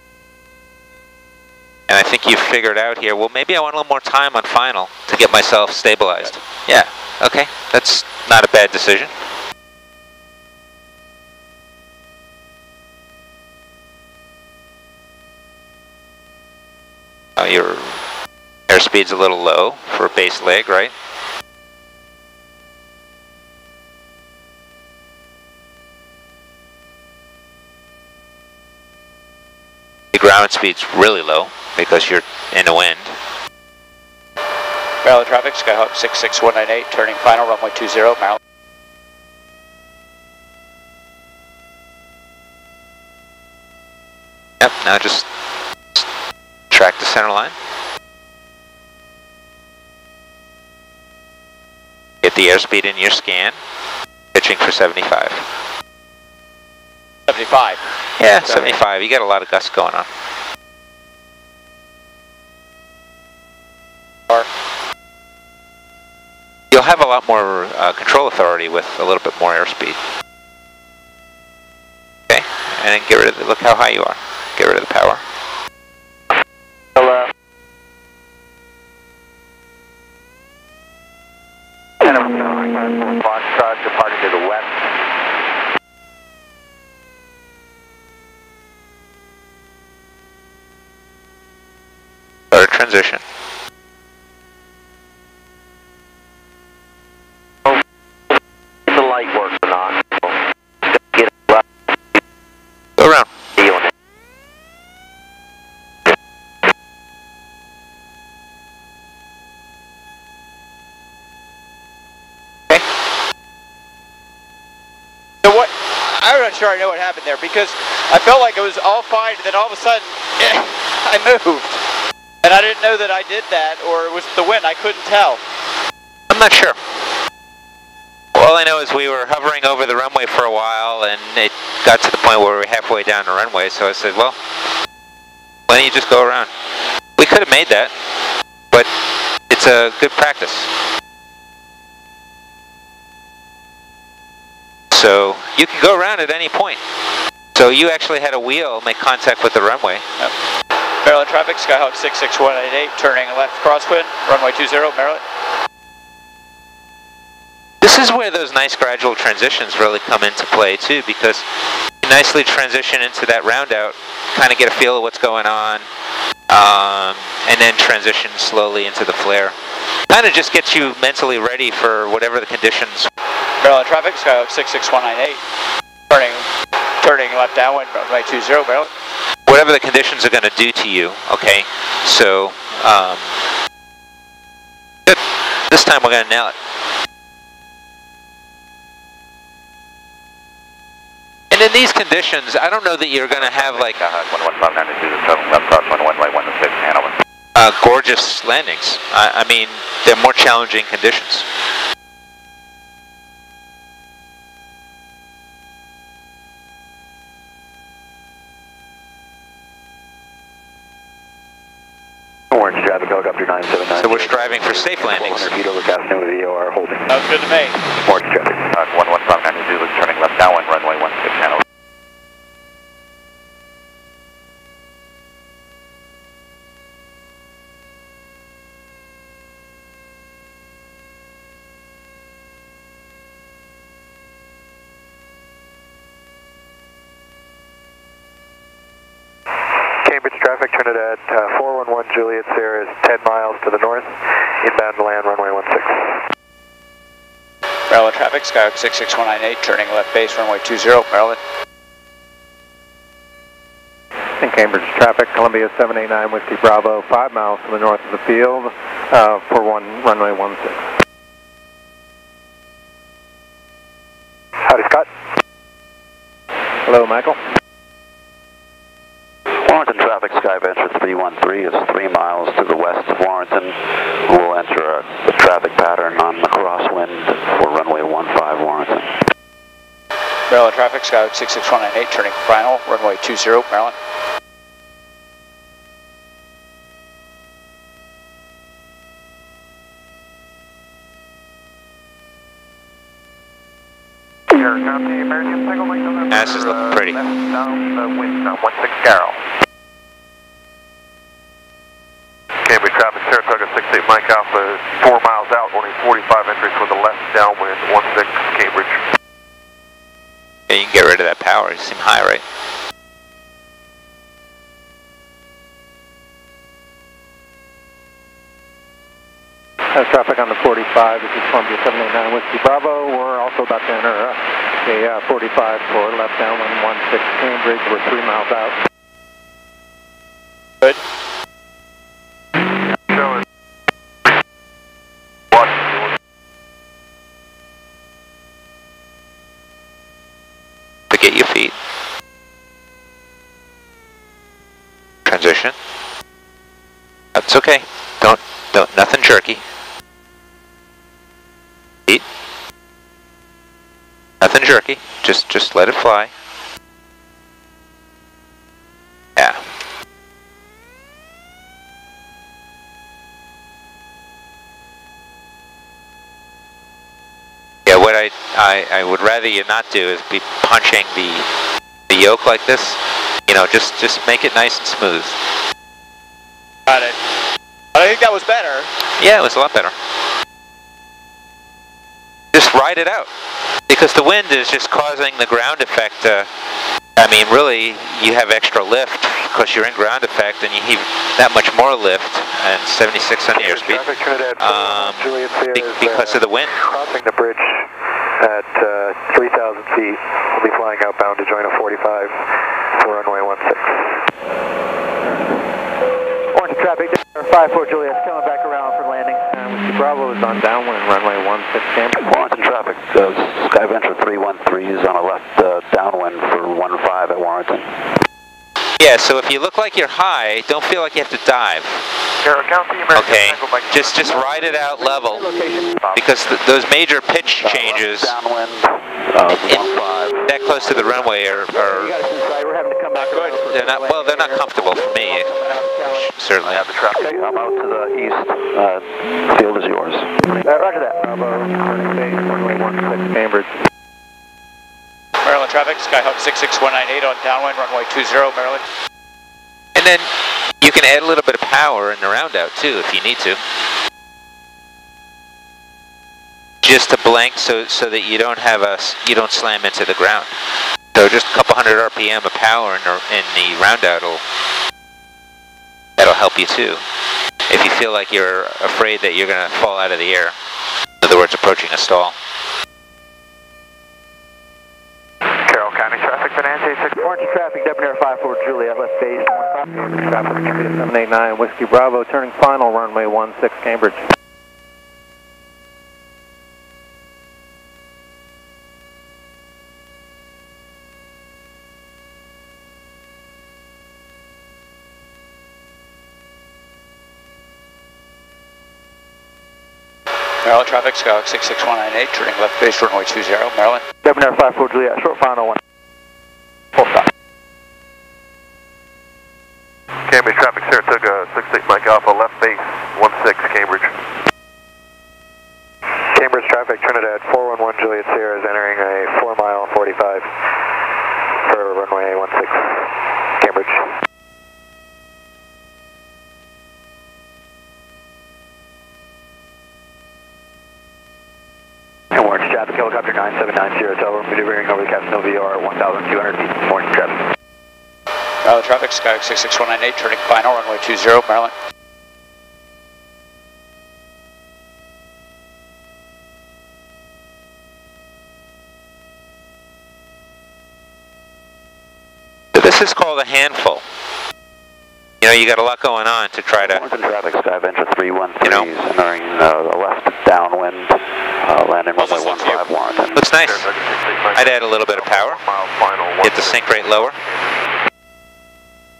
S2: And I think you figured out here, well, maybe I want a little more time on final to get myself stabilized. Yeah, okay, that's not a bad decision. Your airspeed's a little low for a base leg, right? The ground speed's really low because you're in the wind.
S1: Maryland traffic, Skyhawk 66198, turning final, runway 20, Maryland.
S2: Yep, now just track the center line. Get the airspeed in your scan, pitching for 75.
S1: 75.
S2: Yeah, 75. You got a lot of gusts going on. You'll have a lot more control authority with a little bit more airspeed. Okay, and then get rid of look how high you are. Get rid of the power.
S4: Hello. Foxtrot departing to the west.
S2: Start transition.
S3: The light works or not. Get it left.
S2: Go around.
S1: I'm not sure I know what happened there because I felt like it was all fine, and then all of a sudden I moved, and I didn't know that I did that, or it was the wind. I couldn't tell.
S2: I'm not sure. All I know is we were hovering over the runway for a while, and it got to the point where we were halfway down the runway, so I said, well, why don't you just go around? We could have made that, but it's a good practice. So you can go around at any point. So you actually had a wheel make contact with the runway.
S1: Yep. Maryland traffic, Skyhawk 66188, turning left crosswind, runway 20, Maryland.
S2: This is where those nice gradual transitions really come into play too, because you nicely transition into that round out, kind of get a feel of what's going on, and then transition slowly into the flare. Kind of just gets you mentally ready for whatever the conditions.
S1: Maryland traffic, Skyhawk 66198, turning left downwind, runway 20, Maryland.
S2: Whatever the conditions are going to do to you, okay? So, good. This time we're gonna nail it. And in these conditions, I don't know that you're gonna have like
S5: 11592, traveling left crosswind 116, Hanover.
S2: gorgeous landings. I mean, they're more challenging conditions.
S3: Orange traffic, helicopter 979.
S2: So we're striving for safe landings.
S3: 400 feet over Casino VOR holding.
S1: Sounds good to me.
S3: Orange traffic.
S5: 11592, turning left downwind, runway 16, Hanover.
S4: Cambridge traffic, turn it at 411 Juliet Sierra is 10 miles to the north, inbound to land runway 16.
S1: Maryland traffic, Skyhawk 66198, turning left base, runway 20, Maryland.
S7: And Cambridge traffic, Columbia 789 Whiskey Bravo, 5 miles to the north of the field for runway 16.
S4: Howdy, Scott.
S7: Hello, Michael.
S3: Warrenton traffic, Skyventure 313 is 3 miles to the west of Warrenton. We'll enter a traffic pattern on the crosswind for runway 15 Warrenton.
S1: Maryland traffic, Skyhawk 66198, turning final, runway 20, Maryland.
S2: This is looking pretty.
S4: Left down the wind, 16 Carroll. Cambridge traffic, Saratoga 68 Mike Alpha, 4 miles out, only 45 entries for the left downwind, 16 Cambridge.
S2: Yeah, you can get rid of that power. You seem high, right?
S7: Traffic on the 45, this is Columbia 789 Whiskey Bravo. We're also about to enter a 45 for left downwind 16 Cambridge. We're 3 miles out.
S1: Good.
S2: To get your feet. Transition. That's okay. Don't, nothing jerky. Feet. Nothing jerky. Just let it fly. Yeah. Yeah, what I would rather you not do is be punching the yoke like this. You know, just make it nice and smooth.
S1: Got it. I think that was better.
S2: Yeah, it was a lot better. Just ride it out. Because the wind is just causing the ground effect to, I mean, really, you have extra lift because you're in ground effect and you have that much more lift and 76 on the airspeed because of the wind.
S4: Crossing the bridge at 3,000 feet. We'll be flying outbound to join a 45 for runway 16.
S7: Orange traffic, 54 Juliet, coming back around for landing. Whiskey Bravo is on downwind, runway 16 Cambridge.
S3: Warrenton traffic, Skyventure 313 is on a left downwind for 15 at Warrenton.
S2: Yeah, so if you look like you're high, don't feel like you have to dive. Okay, just ride it out level because those major pitch changes
S3: Downwind,
S2: that close to the runway are
S1: Not good.
S2: they're not, well, they're not comfortable for me. Certainly.
S3: have the traffic. I'm out to the east. Field is yours.
S7: Roger that. Bravo, turning base, runway 16 Cambridge.
S1: Maryland traffic, Skyhawk 66198 on downwind, runway 20, Maryland.
S2: And then you can add a little bit of power in the round out too if you need to. Just to blank so that you don't have you don't slam into the ground. So just a couple hundred RPM of power in the round out that'll help you too. If you feel like you're afraid that you're gonna fall out of the air. In other words, approaching a stall.
S4: Carroll County traffic, Bonanza 86.
S7: Orange traffic, Debonair 54 Juliet, left base, 15 traffic, 789 Whiskey Bravo, turning final, runway 16 Cambridge.
S1: Maryland traffic, Skyhawk 66198, turning left base, runway 20, Maryland.
S7: Debonair 54 Juliet, short final 1. Full stop.
S4: Cambridge traffic, Saratoga 68 Mike Alpha, left base 16 Cambridge.
S5: Cambridge traffic, Trinidad 411 Juliet Sierra is entering a 4 mile 45 for runway 16 Cambridge.
S3: Orange traffic, helicopter 979 Sierra, we're maneuvering over the Casino VR 1,200 feet. Orange traffic.
S1: Maryland traffic, Skyhawk 66198, turning final, runway 20, Maryland.
S2: This is called a handful. You know, you got a lot going on to try to...
S3: Orange traffic, Skyventure 313
S2: You know.
S3: entering the left downwind, landing runway 15 Warrenton.
S2: Looks nice. I'd add a little bit of power. Get the sink rate lower.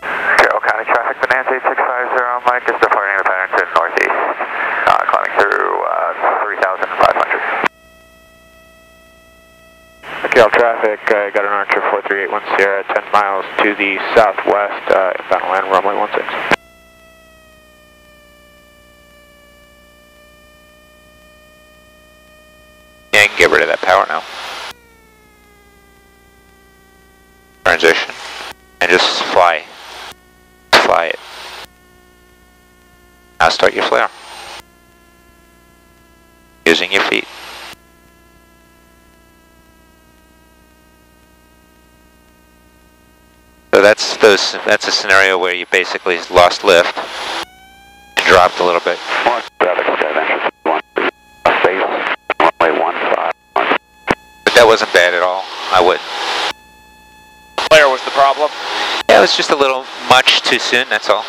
S5: Carroll County traffic, Bonanza 8650 Mike is departing the pattern to the northeast, climbing through 3,500.
S7: Carroll traffic, got an Archer 4381 Sierra, 10 miles to the southwest, inbound land runway 16.
S2: Yeah, I can get rid of that power now. Transition. And just fly. Fly it. Now start your flare. Using your feet. So that's a scenario where you basically lost lift and dropped a little bit.
S3: Orange traffic, Skyventure 313, left base, runway 15.
S2: But that wasn't bad at all. I wouldn't.
S1: Flare was the problem.
S2: Yeah, it was just a little much too soon, that's all.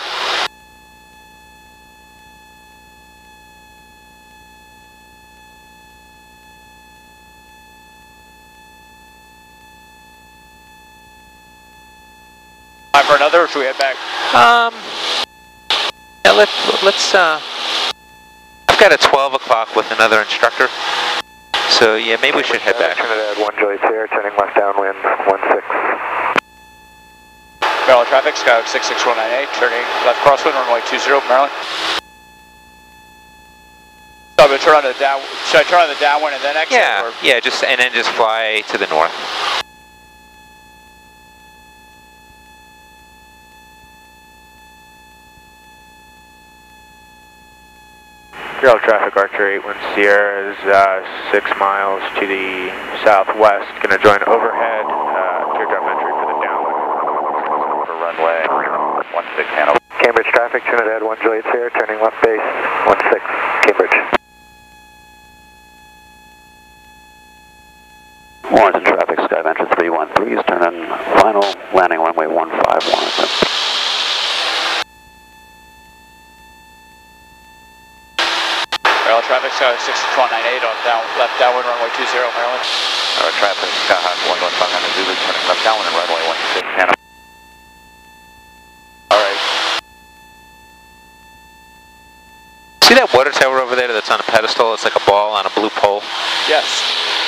S1: Time for another, or should we head back?
S2: Yeah, let's I've got a 12 o'clock with another instructor. So yeah, maybe we should head back.
S5: Trinidad 1 Juliet Sierra, turning left downwind 16.
S1: Maryland traffic, Skyhawk 66198, turning left crosswind, runway 20, Maryland. So I'm gonna turn on the down. Should I turn on the downwind and then exit?
S2: Yeah,
S1: or?
S2: yeah, and then just fly to the north.
S7: Carroll traffic, Archer 81 Sierra is 6 miles to the southwest. Going to join overhead, teardrop entry for the downwind.
S5: For runway 16 Hanover. Cambridge traffic, Trinidad 1 Juliet Sierra, turning left base 16 Cambridge.
S3: Warrenton traffic, Skyventure 313 is turning final, landing runway 15 Warrenton.
S1: Maryland traffic, Skyhawk 66198 on left downwind, runway 20, Maryland.
S5: Our traffic, Skyhawk 115 Zulu, turning left downwind and runway 16 Hanover.
S1: Alright.
S2: See that water tower over there that's on a pedestal? It's like a ball on a blue pole.
S1: Yes.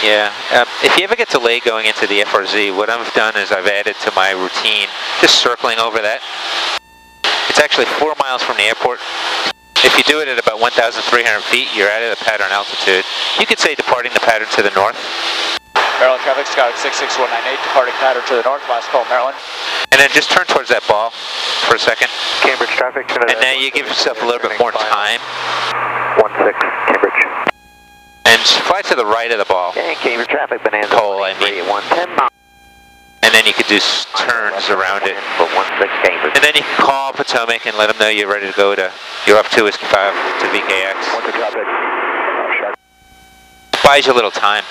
S2: Yeah. If you ever get delayed going into the FRZ, what I've done is I've added to my routine just circling over that. It's actually 4 miles from the airport. If you do it at about 1,300 feet, you're out of the pattern altitude. You could say departing the pattern to the north.
S1: Maryland traffic, Skyhawk 66198, departing pattern to the north, last call, Maryland.
S2: And then just turn towards that ball for a second.
S5: Cambridge traffic,
S2: And now you give yourself a little bit more time.
S5: 16 Cambridge.
S2: And fly to the right of the ball.
S5: Okay, Cambridge traffic, Bonanza
S2: Pole, I mean.
S5: 110 miles.
S2: And then you could do turns around it.
S5: For 16 Cambridge.
S2: And then you can call Potomac and let them know you're ready to go to, you're up to Whiskey 5 to VKX.
S5: Warrenton traffic, Shark.
S2: Buys you a little time.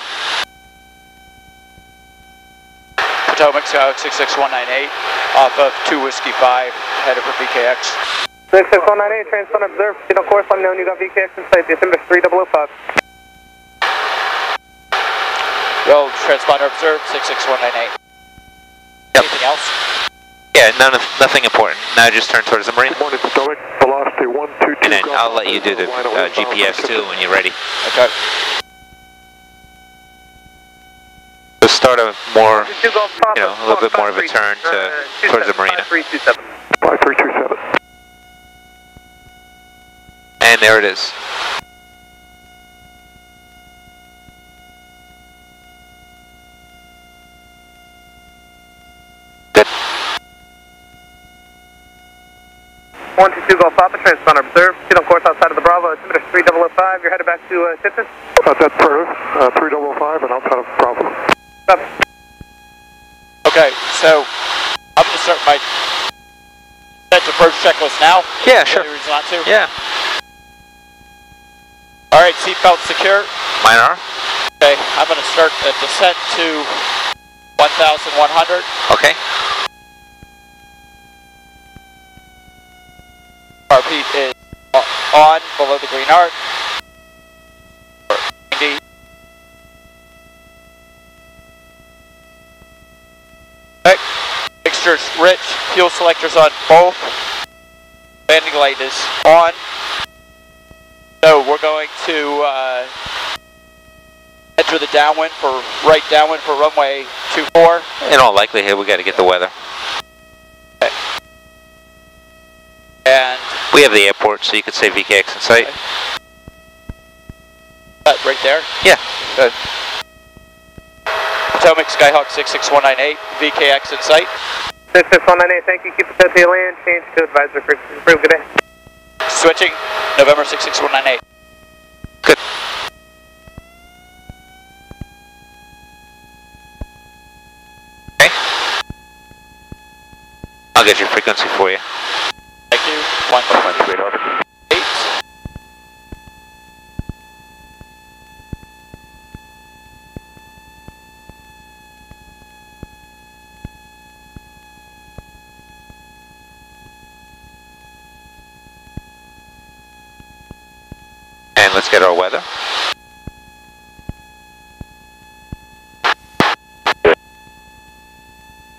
S1: Potomac, Skyhawk 66198, off of 2 Whiskey 5, headed for VKX.
S6: 66198, transponder observed, signal course unknown, you got VKX in sight, December 3005.
S1: Yo, transponder observed, 66198.
S2: Yep.
S1: Anything else?
S2: Yeah, nothing important. Now just turn towards the marina.
S4: Good morning, Potomac. Velocity 122
S2: And then I'll let you do the GPS too when you're ready.
S1: Okay.
S2: So start a more, a little bit more of a turn towards the marina.
S4: 5327.
S2: And there it is. Good.
S8: 122 Golf Papa, transponder observed. Get on course outside of the Bravo, altimeter 3005. You're headed back to Tipton?
S4: That's further, 3005 and outside of Bravo.
S8: Stop.
S1: Okay, so I'm going to start my set approach checklist now.
S2: Yeah, sure.
S1: Any reason not to?
S2: Yeah.
S1: All right, seatbelt secure.
S2: Mine are.
S1: Okay, I'm going to start the descent to 1,100.
S2: Okay.
S1: RP is on below the green arc. 90. Okay. Mixture's rich. Fuel selectors on both. Landing light is on. So we're going to enter the downwind right downwind for runway 24.
S2: In all likelihood, we got to get the weather.
S1: Okay. And
S2: we have the airport, so you could say VKX in sight.
S1: Right there?
S2: Yeah.
S1: Good. Potomac Skyhawk 66198, VKX in sight.
S8: 66198, thank you. Keep the tail land. Change to advisor frequency. Approve. Good day.
S1: Switching, November 66198.
S2: Good. Okay. I'll get your frequency for you.
S1: Thank you. 128.
S2: And let's get our weather.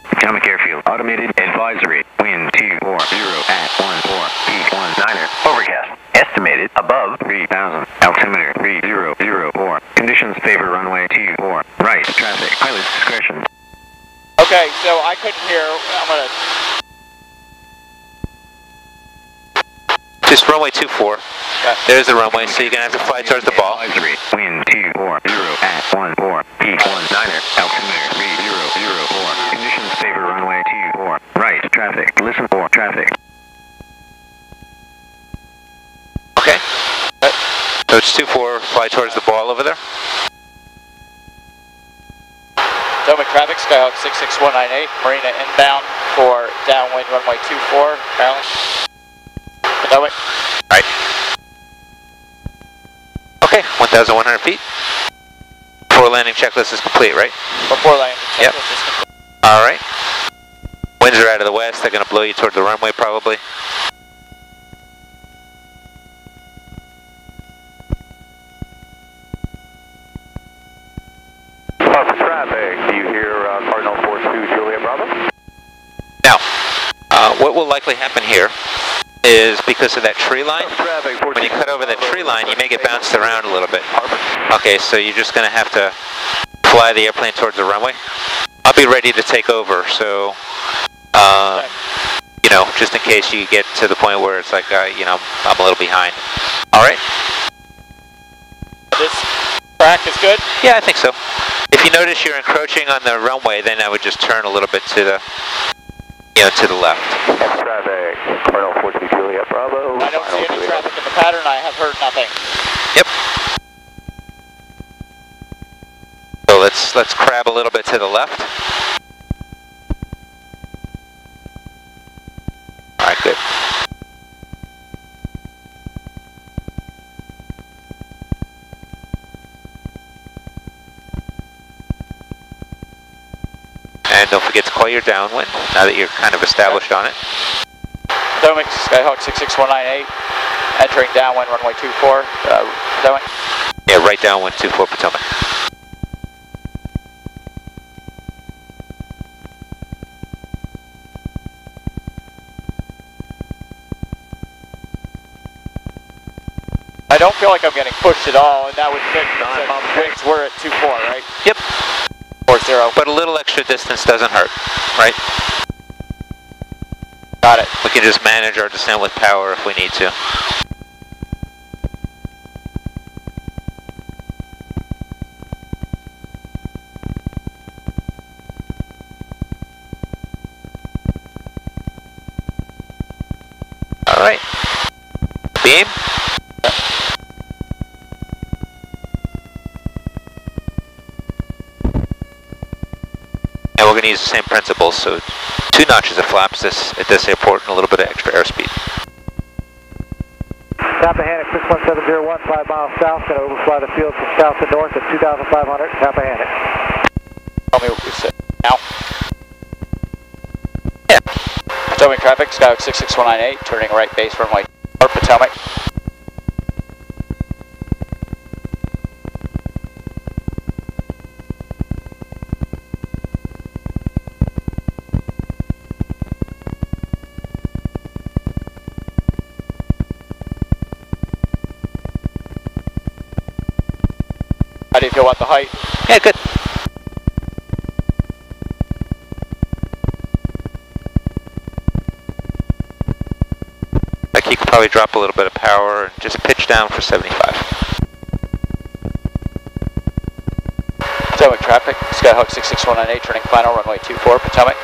S9: Potomac Airfield, automated advisory, wind 240 at 14, P19er, overcast, estimated above 3,000, altimeter 3004, conditions favor runway 24, right, traffic, pilot's discretion.
S1: Okay, so I couldn't hear, I'm going to...
S2: Just runway 24. Okay. There's the runway, so you're going to have to fly towards the ball.
S9: Advisory, wind 240 at 14, P19er, altimeter 3004, conditions favor runway 24, right, traffic, listen for traffic.
S2: Okay. So it's 24, fly towards the ball over there.
S1: Potomac traffic, Skyhawk 66198, Marina inbound for downwind runway 24, Maryland. Potomac.
S2: Right. Okay, 1,100 feet. Before landing checklist is complete, right?
S1: Before landing checklist is complete.
S2: All right. Winds are out of the west. They're going to blow you toward the runway, probably.
S4: Traffic, do you hear Cardinal 42 Juliet Bravo?
S2: Now, what will likely happen here is because of that tree line, when you cut over that tree line, you may get bounced around a little bit. Okay, so you're just going to have to fly the airplane towards the runway. I'll be ready to take over, so, you know, just in case you get to the point where it's like, you know, I'm a little behind. All right?
S1: This track is good?
S2: Yeah, I think so. If you notice you're encroaching on the runway, then I would just turn a little bit to the, you know, to the left.
S4: Traffic, Cardinal 42 Juliet Bravo.
S1: I don't see any traffic in the pattern. I have heard nothing.
S2: Yep. So let's crab a little bit to the left. All right, good. And don't forget to call your downwind, now that you're kind of established on it.
S1: Potomac, Skyhawk 66198, entering downwind runway 24, Potomac.
S2: Yeah, right downwind 24 Potomac.
S1: I don't feel like I'm getting pushed at all, and that would fit because wings were at 2-4, right?
S2: Yep.
S1: 4-0.
S2: But a little extra distance doesn't hurt, right?
S1: Got it.
S2: We can just manage our descent with power if we need to. All right. Beam. And we're going to use the same principles, so 2 notches of flaps at this airport and a little bit of extra airspeed.
S7: Tappahannock 61701, 5 miles south, going to overfly the field from south to north at 2,500, Tappahannock.
S1: Tell me what we said now. Yeah. Potomac traffic, Skyhawk 66198, turning right base runway 4, Potomac. How do you feel about the height?
S2: Yeah, good. Like you could probably drop a little bit of power and just pitch down for 75.
S1: Potomac traffic, Skyhawk 66198, turning final, runway 24, Potomac.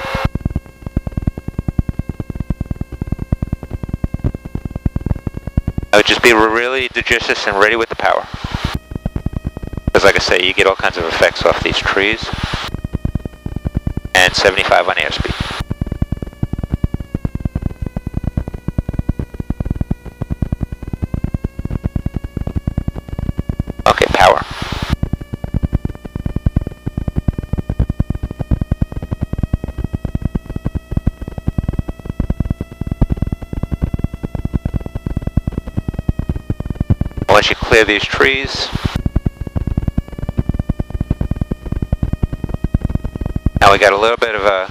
S2: I would just be really judicious and ready with the power. Because like I say, you get all kinds of effects off these trees. And 75 on airspeed. Okay, power. Once you clear these trees, now we got a little bit of a